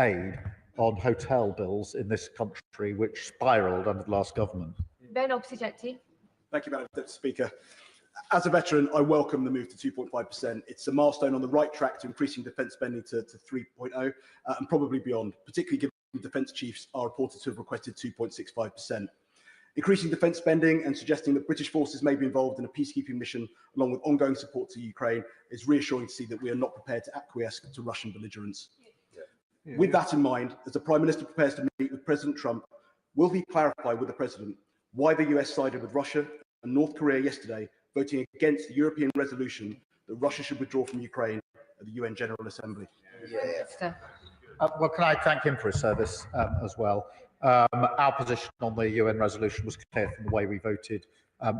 [SPEAKER 1] aid on hotel bills in this country, which spiralled under the last government.
[SPEAKER 11] Ben Oxygetti.
[SPEAKER 23] Thank you, Madam Deputy Speaker. As a veteran, I welcome the move to 2.5%. It's a milestone on the right track to increasing defence spending to 3.0 and probably beyond, particularly given defence chiefs are reported to have requested 2.65%. Increasing defence spending and suggesting that British forces may be involved in a peacekeeping mission along with ongoing support to Ukraine is reassuring to see that we are not prepared to acquiesce to Russian belligerence. With that in mind, as the Prime Minister prepares to meet with President Trump, will he clarify with the President why the US sided with Russia and North Korea yesterday, voting against the European resolution that Russia should withdraw from Ukraine at the UN General Assembly?
[SPEAKER 1] Well, can I thank him for his service as well? Our position on the UN resolution was clear from the way we voted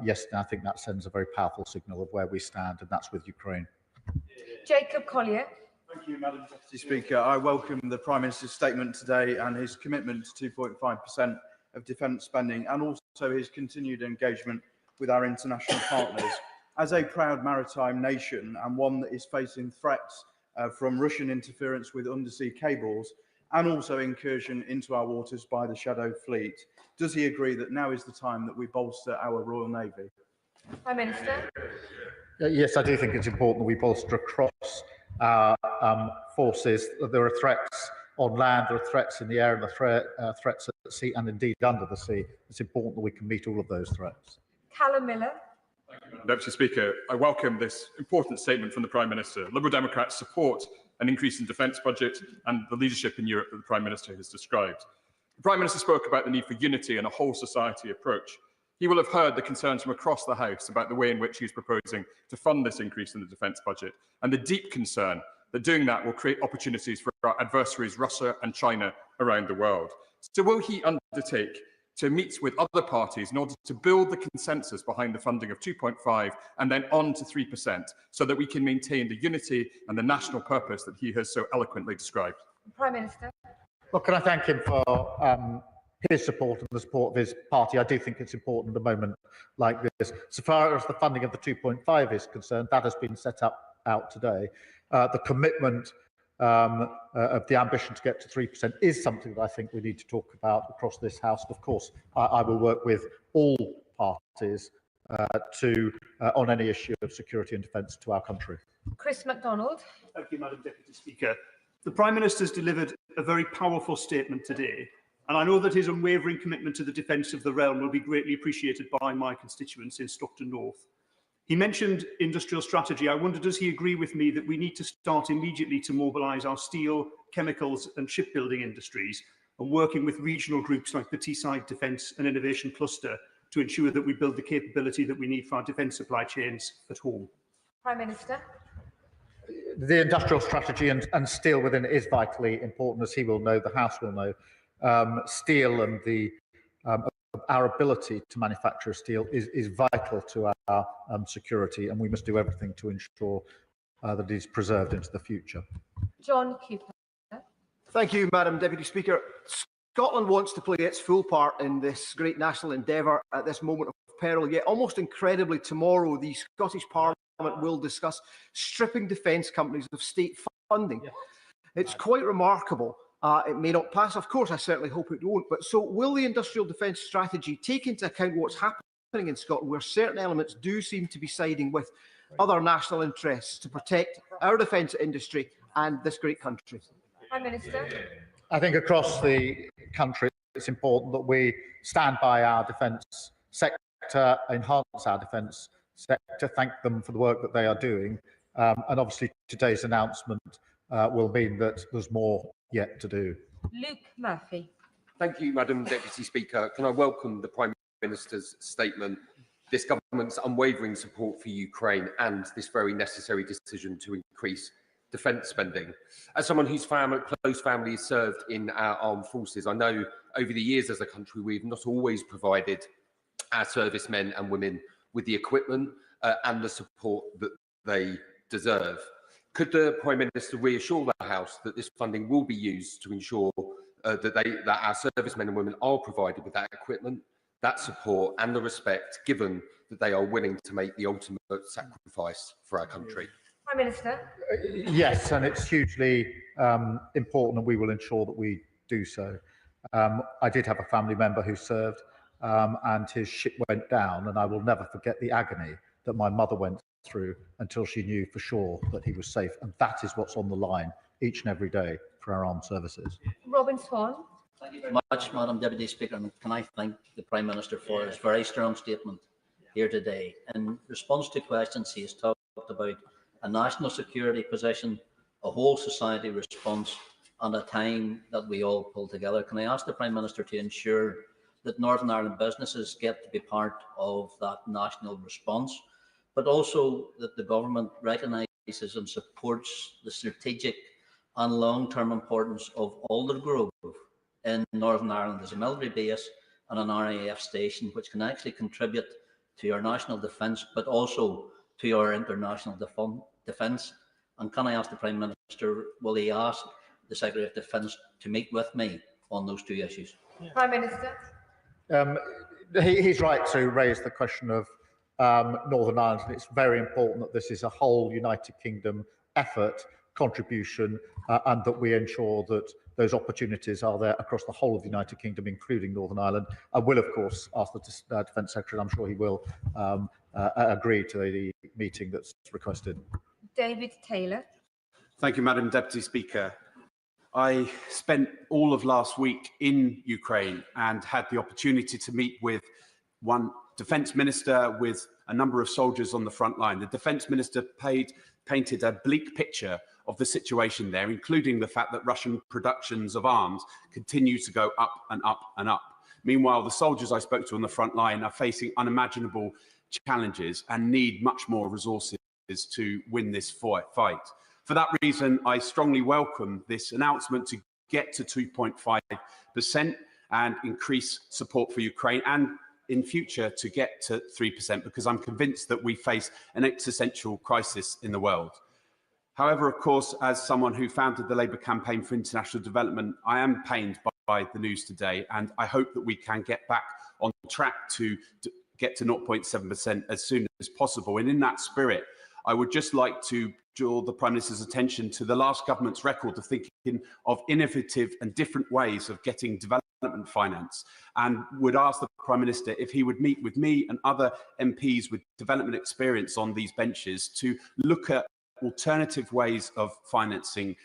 [SPEAKER 1] yesterday. I think that sends a very powerful signal of where we stand, and that's with Ukraine.
[SPEAKER 11] Jacob Collier.
[SPEAKER 24] Thank you, Madam Deputy Speaker. I welcome the Prime Minister's statement today and his commitment to 2.5% of defence spending, and also his continued engagement with our international partners. As a proud maritime nation and one that is facing threats from Russian interference with undersea cables and also incursion into our waters by the Shadow Fleet, does he agree that now is the time that we bolster our Royal Navy?
[SPEAKER 11] Prime Minister.
[SPEAKER 1] Yes, I do think it's important that we bolster across our forces. There are threats on land, there are threats in the air, and there are threats at sea and indeed under the sea. It's important that we can meet all of those threats.
[SPEAKER 11] Callum Miller.
[SPEAKER 26] Deputy Speaker, I welcome this important statement from the Prime Minister. Liberal Democrats support an increase in defence budget and the leadership in Europe that the Prime Minister has described. The Prime Minister spoke about the need for unity and a whole society approach. He will have heard the concerns from across the House about the way in which he is proposing to fund this increase in the defence budget, and the deep concern that doing that will create opportunities for our adversaries, Russia and China, around the world. So will he undertake to meet with other parties in order to build the consensus behind the funding of 2.5 and then on to 3%, so that we can maintain the unity and the national purpose that he has so eloquently described?
[SPEAKER 11] Prime Minister.
[SPEAKER 1] Well, can I thank him for his support and the support of his party? I do think it's important at a moment like this. So far as the funding of the 2.5 is concerned, that has been set out today. The commitment of the ambition to get to 3% is something that I think we need to talk about across this House. Of course, I will work with all parties on any issue of security and defence to our country.
[SPEAKER 11] Chris MacDonald.
[SPEAKER 2] Thank you, Madam Deputy Speaker. The Prime Minister has delivered a very powerful statement today, and I know that his unwavering commitment to the defence of the realm will be greatly appreciated by my constituents in Stockton North. He mentioned industrial strategy. I wonder, does he agree with me that we need to start immediately to mobilise our steel, chemicals and shipbuilding industries, and working with regional groups like the Teesside Defence and Innovation Cluster to ensure that we build the capability that we need for our defence supply chains at home?
[SPEAKER 11] Prime Minister.
[SPEAKER 1] The industrial strategy and steel within it is vitally important, as he will know, the House will know. Steel and our ability to manufacture steel is vital to our security, and we must do everything to ensure that it is preserved into the future.
[SPEAKER 11] John Cooper.
[SPEAKER 6] Thank you, Madam Deputy Speaker. Scotland wants to play its full part in this great national endeavour at this moment of peril, yet almost incredibly tomorrow the Scottish Parliament will discuss stripping defence companies of state funding. It's quite remarkable. It may not pass, of course, I certainly hope it won't, but so will the industrial defence strategy take into account what's happening in Scotland, where certain elements do seem to be siding with other national interests to protect our defence industry and this great country?
[SPEAKER 11] Prime Minister.
[SPEAKER 1] I think across the country it's important that we stand by our defence sector, enhance our defence sector, thank them for the work that they are doing, and obviously today's announcement will mean that there's more yet to do.
[SPEAKER 11] Luke Murphy.
[SPEAKER 9] Thank you, Madam Deputy Speaker. Can I welcome the Prime Minister's statement, this government's unwavering support for Ukraine and this very necessary decision to increase defence spending. As someone whose close family is served in our armed forces, I know over the years as a country we've not always provided our servicemen and women with the equipment and the support that they deserve. Could the Prime Minister reassure the House that this funding will be used to ensure that our servicemen and women are provided with that equipment, that support and the respect, given that they are willing to make the ultimate sacrifice for our country?
[SPEAKER 11] Prime Minister.
[SPEAKER 1] Yes, and it's hugely important, and we will ensure that we do so. I did have a family member who served, and his ship went down, and I will never forget the agony that my mother went through until she knew for sure that he was safe. And that is what's on the line each and every day for our armed services.
[SPEAKER 11] Robin Swan.
[SPEAKER 10] Thank you very much, Madam Deputy Speaker. And can I thank the Prime Minister for his very strong statement here today. In response to questions, he has talked about a national security position, a whole society response, and a time that we all pull together. Can I ask the Prime Minister to ensure that Northern Ireland businesses get to be part of that national response, but also that the government recognises and supports the strategic and long-term importance of Aldergrove in Northern Ireland as a military base and an RAF station, which can actually contribute to our national defence, but also to our international defence? And can I ask the Prime Minister, will he ask the Secretary of Defence to meet with me on those two issues?
[SPEAKER 11] Prime Minister.
[SPEAKER 1] He's right to raise the question of Northern Ireland, and it's very important that this is a whole United Kingdom effort, contribution, and that we ensure that those opportunities are there across the whole of the United Kingdom, including Northern Ireland. I will, of course, ask the Defence Secretary, and I'm sure he will agree to the meeting that's requested.
[SPEAKER 11] David Taylor.
[SPEAKER 12] Thank you, Madam Deputy Speaker. I spent all of last week in Ukraine and had the opportunity to meet with one Defence Minister, with a number of soldiers on the front line. The Defence Minister painted a bleak picture of the situation there, including the fact that Russian productions of arms continue to go up and up and up. Meanwhile, the soldiers I spoke to on the front line are facing unimaginable challenges and need much more resources to win this fight. For that reason, I strongly welcome this announcement to get to 2.5% and increase support for Ukraine, and in future to get to 3%, because I'm convinced that we face an existential crisis in the world. However, of course, as someone who founded the Labour Campaign for International Development, I am pained by the news today, and I hope that we can get back on track to get to 0.7% as soon as possible. And in that spirit, I would just like to draw the Prime Minister's attention to the last government's record of thinking of innovative and different ways of getting development finance, and would ask the Prime Minister if he would meet with me and other MPs with development experience on these benches to look at alternative ways of financing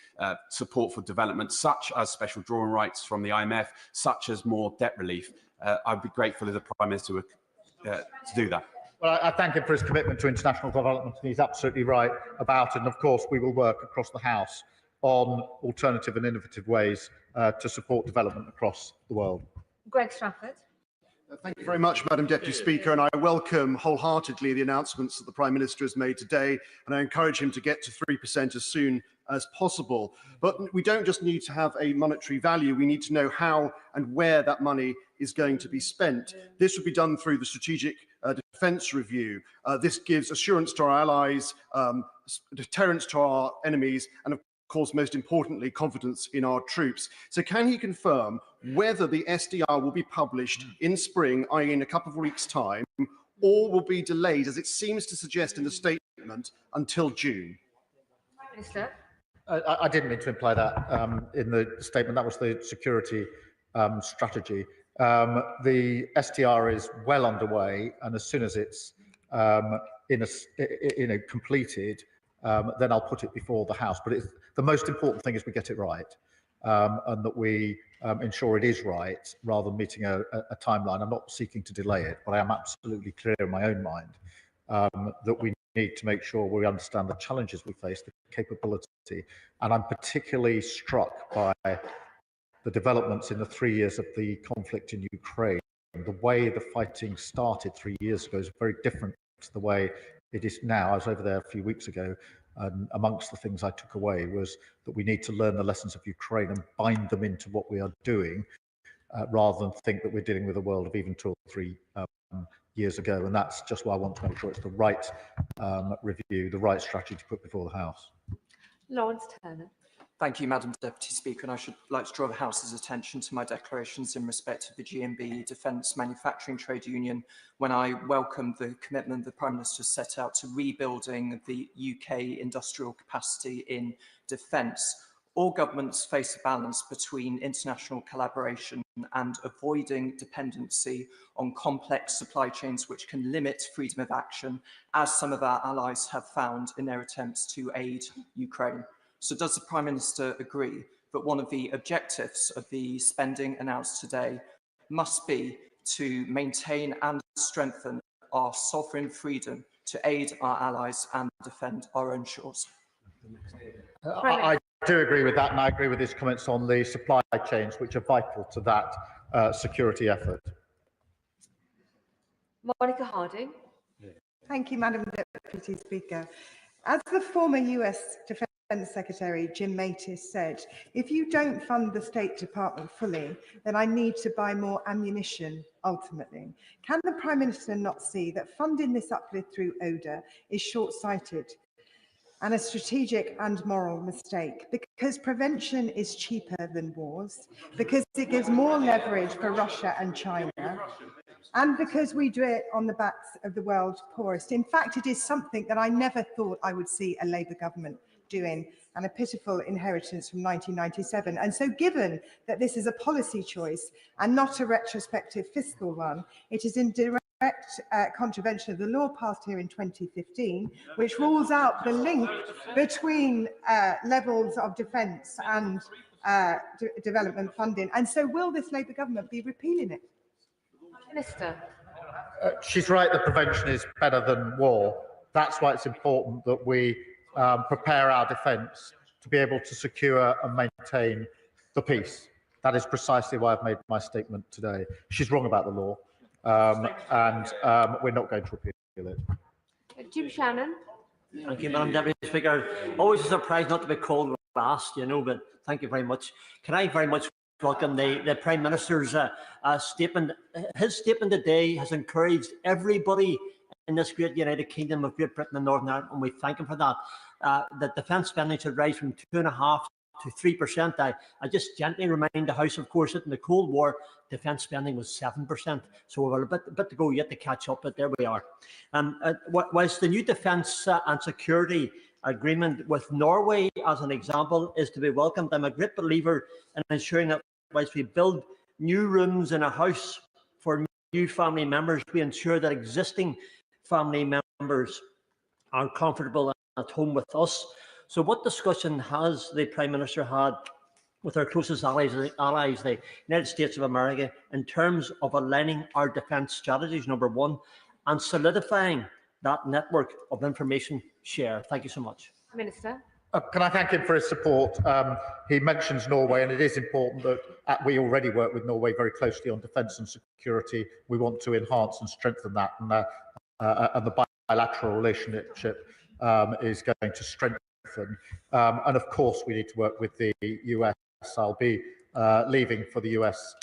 [SPEAKER 12] support for development, such as special drawing rights from the IMF, such as more debt relief. I'd be grateful if the Prime Minister would to do that.
[SPEAKER 1] Well, I thank him for his commitment to international development, and he's absolutely right about it. And of course, we will work across the House on alternative and innovative ways to support development across the world.
[SPEAKER 11] Greg Strafford.
[SPEAKER 23] Thank you very much, Madam Deputy Speaker, and I welcome wholeheartedly the announcements that the Prime Minister has made today, and I encourage him to get to 3% as soon as possible. But we don't just need to have a monetary value, we need to know how and where that money is going to be spent. This would be done through the Strategic Defence Review. This gives assurance to our allies, deterrence to our enemies, and of course, most importantly, confidence in our troops. So can he confirm whether the SDR will be published in spring, i.e. in a couple of weeks' time, or will be delayed, as it seems to suggest in the statement, until June?
[SPEAKER 11] Prime Minister.
[SPEAKER 1] I didn't mean to imply that in the statement. That was the security strategy. The STR is well underway, and as soon as it's completed, then I'll put it before the House. But the most important thing is we get it right, and that we ensure it is right, rather than meeting a timeline. I'm not seeking to delay it, but I am absolutely clear in my own mind that we need to make sure we understand the challenges we face, the capability, and I'm particularly struck by the developments in the 3 years of the conflict in Ukraine. The way the fighting started 3 years ago is very different to the way it is now. I was over there a few weeks ago, and amongst the things I took away was that we need to learn the lessons of Ukraine and bind them into what we are doing, rather than think that we're dealing with a world of even 2 or 3 years ago. And that's just why I want to make sure it's the right review, the right strategy to put before the House.
[SPEAKER 11] Lawrence Turner.
[SPEAKER 3] Thank you, Madam Deputy Speaker, and I should like to draw the House's attention to my declarations in respect of the GMB Defence Manufacturing Trade Union, when I welcome the commitment the Prime Minister set out to rebuilding the UK industrial capacity in defence. All governments face a balance between international collaboration and avoiding dependency on complex supply chains which can limit freedom of action, as some of our allies have found in their attempts to aid Ukraine. So does the Prime Minister agree that one of the objectives of the spending announced today must be to maintain and strengthen our sovereign freedom to aid our allies and defend our own shores?
[SPEAKER 1] I do agree with that, and I agree with his comments on the supply chains, which are vital to that security effort.
[SPEAKER 11] Monica Harding.
[SPEAKER 7] Thank you, Madam Deputy Speaker. As the former US Defence Secretary Jim Mattis said, if you don't fund the State Department fully, then I need to buy more ammunition ultimately. Can the Prime Minister not see that funding this uplift through ODA is short-sighted and a strategic and moral mistake? Because prevention is cheaper than wars, because it gives more leverage for Russia and China, and because we do it on the backs of the world's poorest. In fact, it is something that I never thought I would see a Labour government doing, and a pitiful inheritance from 1997. And so given that this is a policy choice and not a retrospective fiscal one, it is in direct contravention of the law passed here in 2015, which rules out the link between levels of defence and development funding. And so will this Labour government be repealing it?
[SPEAKER 11] Minister.
[SPEAKER 1] She's right that prevention is better than war. That's why it's important that we prepare our defence to be able to secure and maintain the peace. That is precisely why I've made my statement today. She's wrong about the law, and we're not going to repeal it.
[SPEAKER 11] Jim Shannon.
[SPEAKER 4] Thank you, Madam Deputy Speaker. Always a surprise not to be called last, but thank you very much. Can I very much welcome the Prime Minister's statement. His statement today has encouraged everybody in this great United Kingdom of Great Britain and Northern Ireland, and we thank him for that. That defence spending should rise from 2.5% to 3%. I just gently remind the House, of course, that in the Cold War, defence spending was 7%. So we've got a bit to go yet to catch up, but there we are. Whilst the new defence and security agreement with Norway, as an example, is to be welcomed, I'm a great believer in ensuring that whilst we build new rooms in a house for new family members, we ensure that existing family members are comfortable at home with us. So what discussion has the Prime Minister had with our closest allies, the United States of America, in terms of aligning our defence strategies, number one, and solidifying that network of information share? Thank you so much.
[SPEAKER 11] Minister.
[SPEAKER 1] Can I thank him for his support? He mentions Norway, and it is important that we already work with Norway very closely on defence and security. We want to enhance and strengthen that, and the bilateral relationship is going to strengthen. And of course, we need to work with the US. I'll be leaving for the US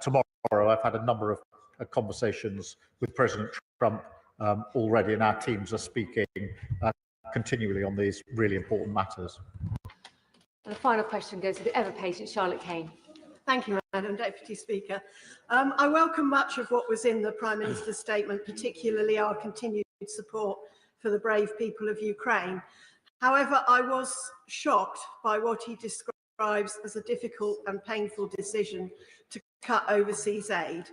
[SPEAKER 1] tomorrow. I've had a number of conversations with President Trump already, and our teams are speaking continually on these really important matters.
[SPEAKER 11] And the final question goes to the ever-patient Charlotte Kane.
[SPEAKER 8] Thank you, Madam Deputy Speaker. I welcome much of what was in the Prime Minister's statement, particularly our continued support for the brave people of Ukraine. However, I was shocked by what he describes as a difficult and painful decision to cut overseas aid.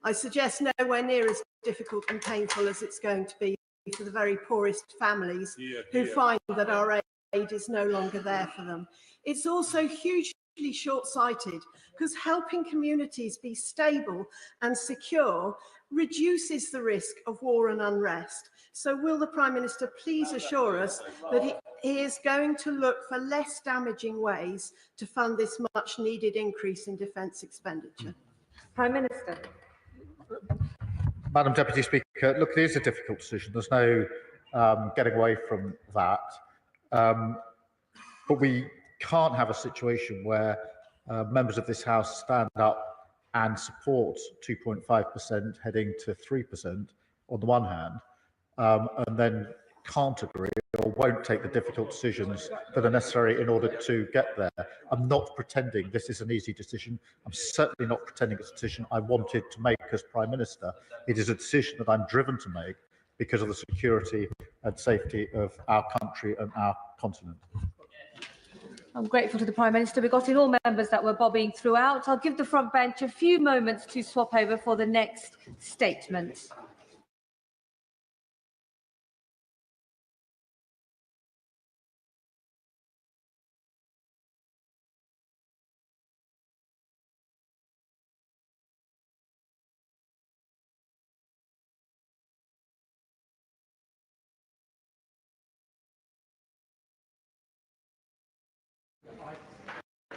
[SPEAKER 8] I suggest nowhere near as difficult and painful as it's going to be for the very poorest families who find that our aid is no longer there for them. It's also hugely short-sighted because helping communities be stable and secure reduces the risk of war and unrest. So will the Prime Minister please assure us that he is going to look for less damaging ways to fund this much-needed increase in defence expenditure?
[SPEAKER 11] Prime Minister.
[SPEAKER 1] Madam Deputy Speaker, look, it is a difficult decision. There's no getting away from that. But we can't have a situation where members of this House stand up and support 2.5% heading to 3% on the one hand, and then can't agree or won't take the difficult decisions that are necessary in order to get there. I'm not pretending this is an easy decision. I'm certainly not pretending it's a decision I wanted to make as Prime Minister. It is a decision that I'm driven to make because of the security and safety of our country and our continent.
[SPEAKER 11] I'm grateful to the Prime Minister. We've got in all members that were bobbing throughout. I'll give the front bench a few moments to swap over for the next statement.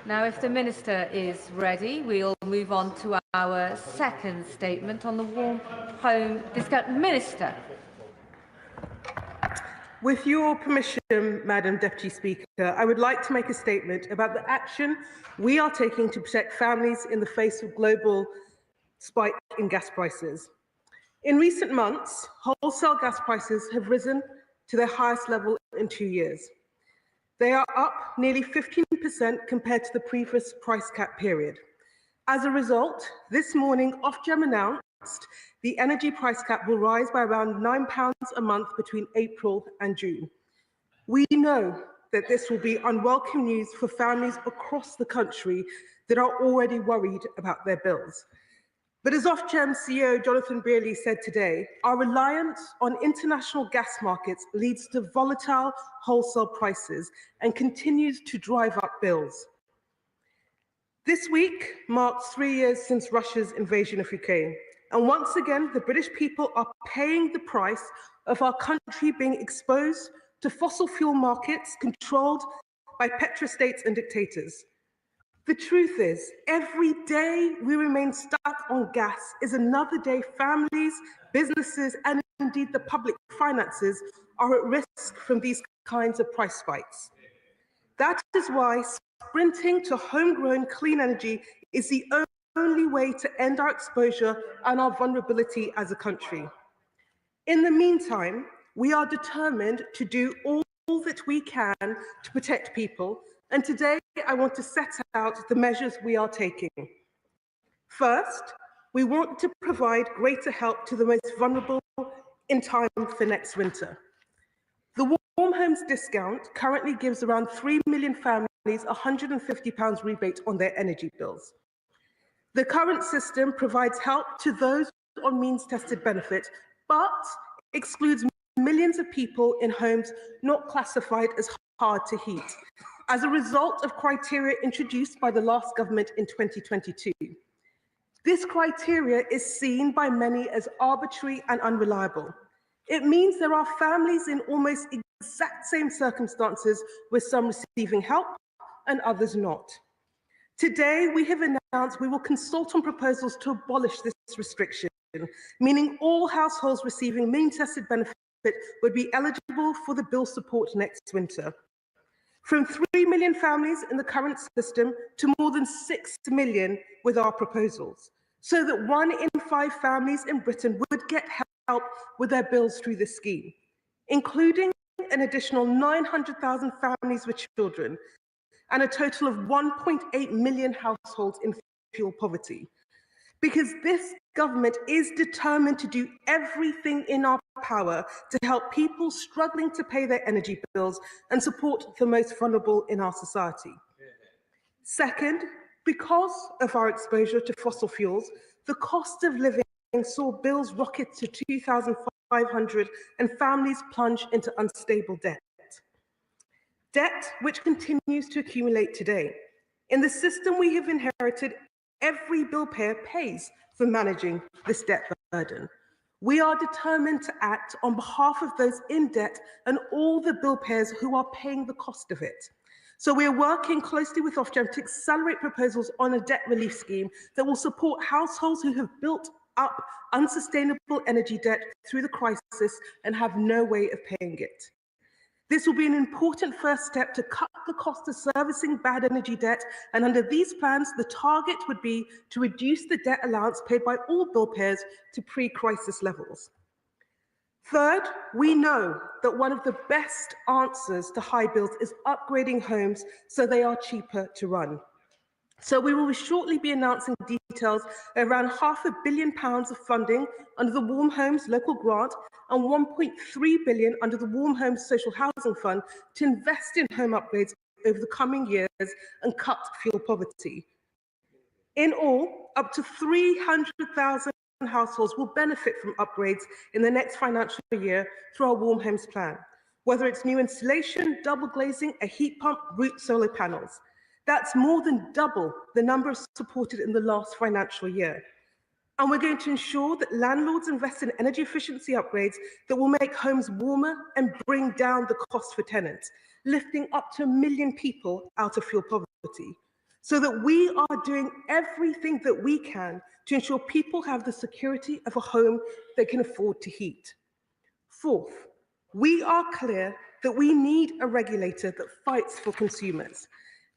[SPEAKER 11] Now, if the Minister is ready, we'll move on to our second statement on the warm home discount. Minister.
[SPEAKER 13] With your permission, Madam Deputy Speaker, I would like to make a statement about the action we are taking to protect families in the face of global spike in gas prices. In recent months, wholesale gas prices have risen to their highest level in 2 years. They are up nearly 15% compared to the previous price cap period. As a result, this morning, Ofgem announced the energy price cap will rise by around £9 a month between April and June. We know that this will be unwelcome news for families across the country that are already worried about their bills. But as Ofgem CEO Jonathan Brearley said today, our reliance on international gas markets leads to volatile wholesale prices and continues to drive up bills. This week marks 3 years since Russia's invasion of Ukraine, and once again, the British people are paying the price of our country being exposed to fossil fuel markets controlled by petrostates and dictators. The truth is, every day we remain stuck on gas is another day families, businesses, and indeed the public finances are at risk from these kinds of price spikes. That is why sprinting to homegrown clean energy is the only way to end our exposure and our vulnerability as a country. In the meantime, we are determined to do all that we can to protect people, and today I want to set out the measures we are taking. First, we want to provide greater help to the most vulnerable in time for next winter. The Warm Homes discount currently gives around 3 million families £150 rebate on their energy bills. The current system provides help to those on means-tested benefit, but excludes millions of people in homes not classified as hard to heat, as a result of criteria introduced by the last government in 2022. This criteria is seen by many as arbitrary and unreliable. It means there are families in almost exact same circumstances, with some receiving help and others not. Today, we have announced we will consult on proposals to abolish this restriction, meaning all households receiving means-tested benefit would be eligible for the bill support next winter. From 3 million families in the current system to more than 6 million with our proposals, so that 1 in 5 families in Britain would get help with their bills through this scheme, including an additional 900,000 families with children and a total of 1.8 million households in fuel poverty. Because this government is determined to do everything in our power to help people struggling to pay their energy bills and support the most vulnerable in our society. Second, because of our exposure to fossil fuels, the cost of living saw bills rocket to $2,500 and families plunge into unstable debt. Debt which continues to accumulate today. In the system we have inherited, every bill payer pays for managing this debt burden. We are determined to act on behalf of those in debt and all the bill payers who are paying the cost of it. So we are working closely with Ofgem to accelerate proposals on a debt relief scheme that will support households who have built up unsustainable energy debt through the crisis and have no way of paying it. This will be an important first step to cut the cost of servicing bad energy debt, and under these plans, the target would be to reduce the debt allowance paid by all bill payers to pre-crisis levels. Third, we know that one of the best answers to high bills is upgrading homes so they are cheaper to run. So we will shortly be announcing details around £500 million of funding under the Warm Homes Local Grant and £1.3 billion under the Warm Homes Social Housing Fund to invest in home upgrades over the coming years and cut fuel poverty. In all, up to 300,000 households will benefit from upgrades in the next financial year through our Warm Homes plan, whether it's new installation, double glazing, a heat pump, roof solar panels. That's more than double the number supported in the last financial year. And we're going to ensure that landlords invest in energy efficiency upgrades that will make homes warmer and bring down the cost for tenants, lifting up to 1 million people out of fuel poverty, so that we are doing everything that we can to ensure people have the security of a home they can afford to heat. Fourth, we are clear that we need a regulator that fights for consumers.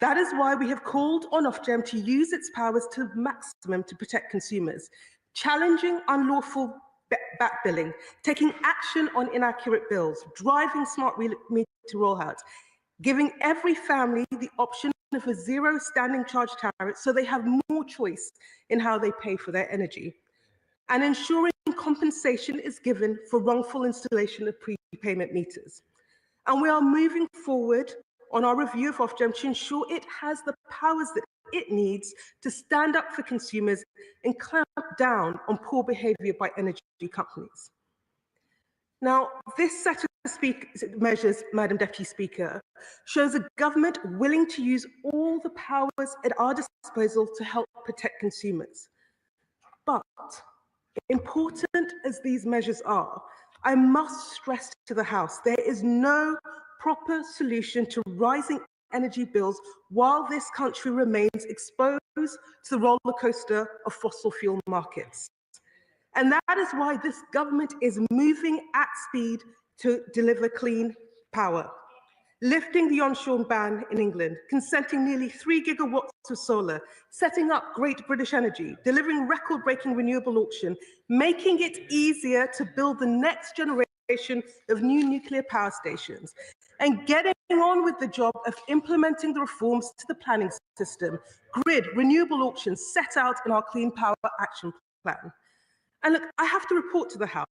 [SPEAKER 13] That is why we have called on Ofgem to use its powers to maximum to protect consumers, challenging unlawful back billing, taking action on inaccurate bills, driving smart meter rollout, giving every family the option of a zero standing charge tariff so they have more choice in how they pay for their energy, and ensuring compensation is given for wrongful installation of prepayment meters. And we are moving forward on our review of Ofgem to ensure it has the powers that it needs to stand up for consumers and clamp down on poor behaviour by energy companies. Now, this set of measures, Madam Deputy Speaker, shows a government willing to use all the powers at our disposal to help protect consumers. But important as these measures are, I must stress to the House, there is no proper solution to rising energy bills while this country remains exposed to the roller coaster of fossil fuel markets. And that is why this government is moving at speed to deliver clean power, lifting the onshore ban in England, consenting nearly 3 gigawatts of solar, setting up Great British Energy, delivering record-breaking renewable auction, making it easier to build the next generation of new nuclear power stations, and getting on with the job of implementing the reforms to the planning system, grid, renewable auctions set out in our Clean Power Action Plan. And look, I have to report to the House,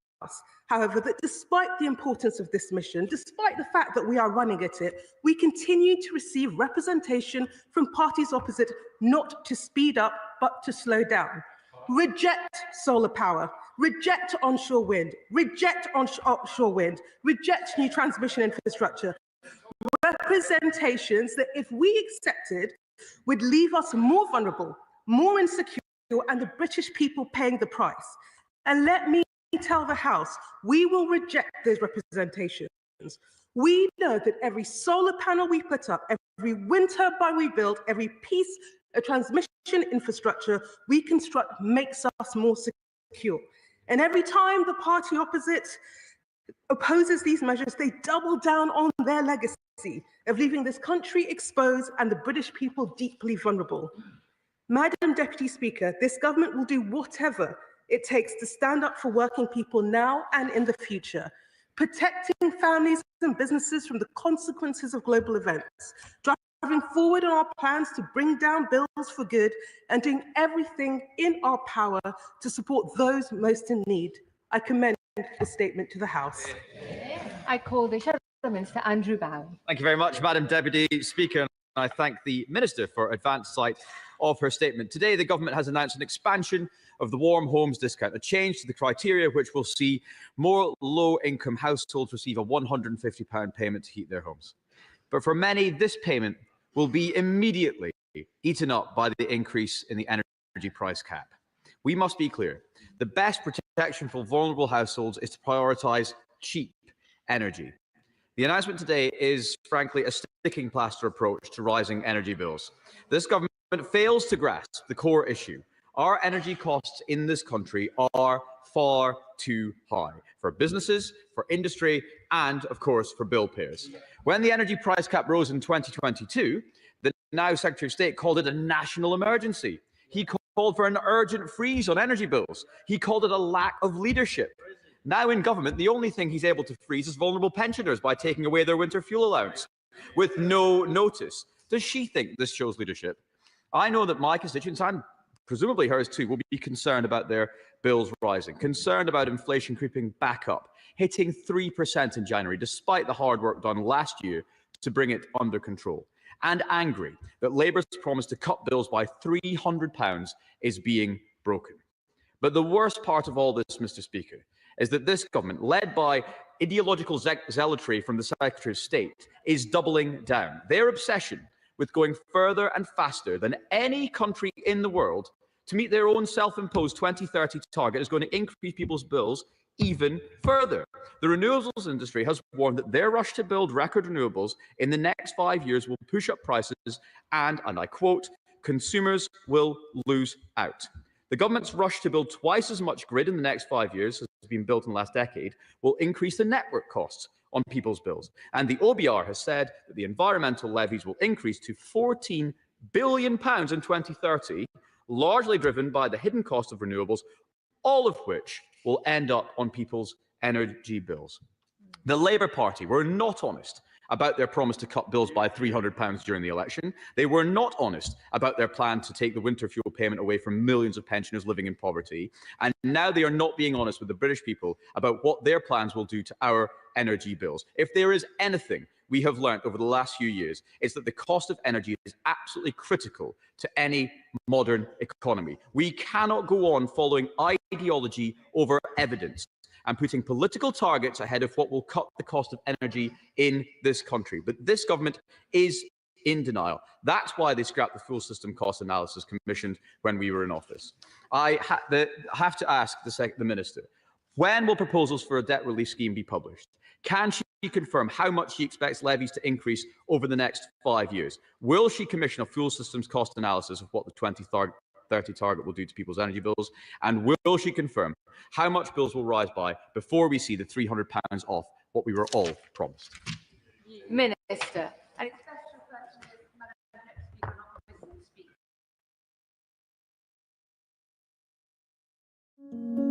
[SPEAKER 13] however, that despite the importance of this mission, despite the fact that we are running at it, we continue to receive representation from parties opposite not to speed up, but to slow down. Reject solar power, reject onshore wind, reject offshore wind, reject new transmission infrastructure. Representations that, if we accepted, would leave us more vulnerable, more insecure, and the British people paying the price. And let me tell the House, we will reject those representations. We know that every solar panel we put up, every wind turbine we build, every piece of transmission infrastructure we construct makes us more secure. And every time the party opposite opposes these measures, they double down on their legacy of leaving this country exposed and the British people deeply vulnerable. Madam Deputy Speaker, this government will do whatever it takes to stand up for working people now and in the future, protecting families and businesses from the consequences of global events, driving forward on our plans to bring down bills for good, and doing everything in our power to support those most in need. I commend the statement to the House.
[SPEAKER 11] I call the Shadow Minister Andrew Bowen.
[SPEAKER 14] Thank you very much, Madam Deputy Speaker. I thank the Minister for advance sight of her statement. Today, the government has announced an expansion of the Warm Homes discount, a change to the criteria which will see more low-income households receive a £150 payment to heat their homes. But for many, this payment will be immediately eaten up by the increase in the energy price cap. We must be clear. The best protection for vulnerable households is to prioritise cheap energy. The announcement today is, frankly, a sticking plaster approach to rising energy bills. This government fails to grasp the core issue. Our energy costs in this country are far too high for businesses, for industry, and, of course, for bill payers. When the energy price cap rose in 2022, the now Secretary of State called it a national emergency. He called for an urgent freeze on energy bills. He called it a lack of leadership. Now in government, the only thing he's able to freeze is vulnerable pensioners by taking away their winter fuel allowance with no notice. Does she think this shows leadership? I know that my constituents, and presumably hers too, will be concerned about their bills rising, concerned about inflation creeping back up, hitting 3% in January, despite the hard work done last year to bring it under control, and angry that Labour's promise to cut bills by £300 is being broken. But the worst part of all this, Mr. Speaker, is that this government, led by ideological zealotry from the Secretary of State, is doubling down. Their obsession with going further and faster than any country in the world to meet their own self-imposed 2030 target is going to increase people's bills even further. The renewables industry has warned that their rush to build record renewables in the next 5 years will push up prices and I quote, consumers will lose out. The government's rush to build twice as much grid in the next 5 years as has been built in the last decade will increase the network costs on people's bills. And the OBR has said that the environmental levies will increase to £14 billion in 2030, largely driven by the hidden cost of renewables, all of which will end up on people's energy bills. The Labour Party were not honest about their promise to cut bills by £300 during the election. They were not honest about their plan to take the winter fuel payment away from millions of pensioners living in poverty. And now they are not being honest with the British people about what their plans will do to our energy bills. If there is anything we have learned over the last few years, it's that the cost of energy is absolutely critical to any modern economy. We cannot go on following ideology over evidence and putting political targets ahead of what will cut the cost of energy in this country. But this government is in denial. That's why they scrapped the full system cost analysis commissioned when we were in office. I have to ask the Minister, when will proposals for a debt relief scheme be published? Can she confirm how much she expects levies to increase over the next 5 years? Will she commission a fuel systems cost analysis of what the 2030 target will do to people's energy bills? And will she confirm how much bills will rise by before we see the £300 off what we were all promised?
[SPEAKER 11] Minister. And it's best to refer to Madam Deputy Speaker, not Mr. Speaker.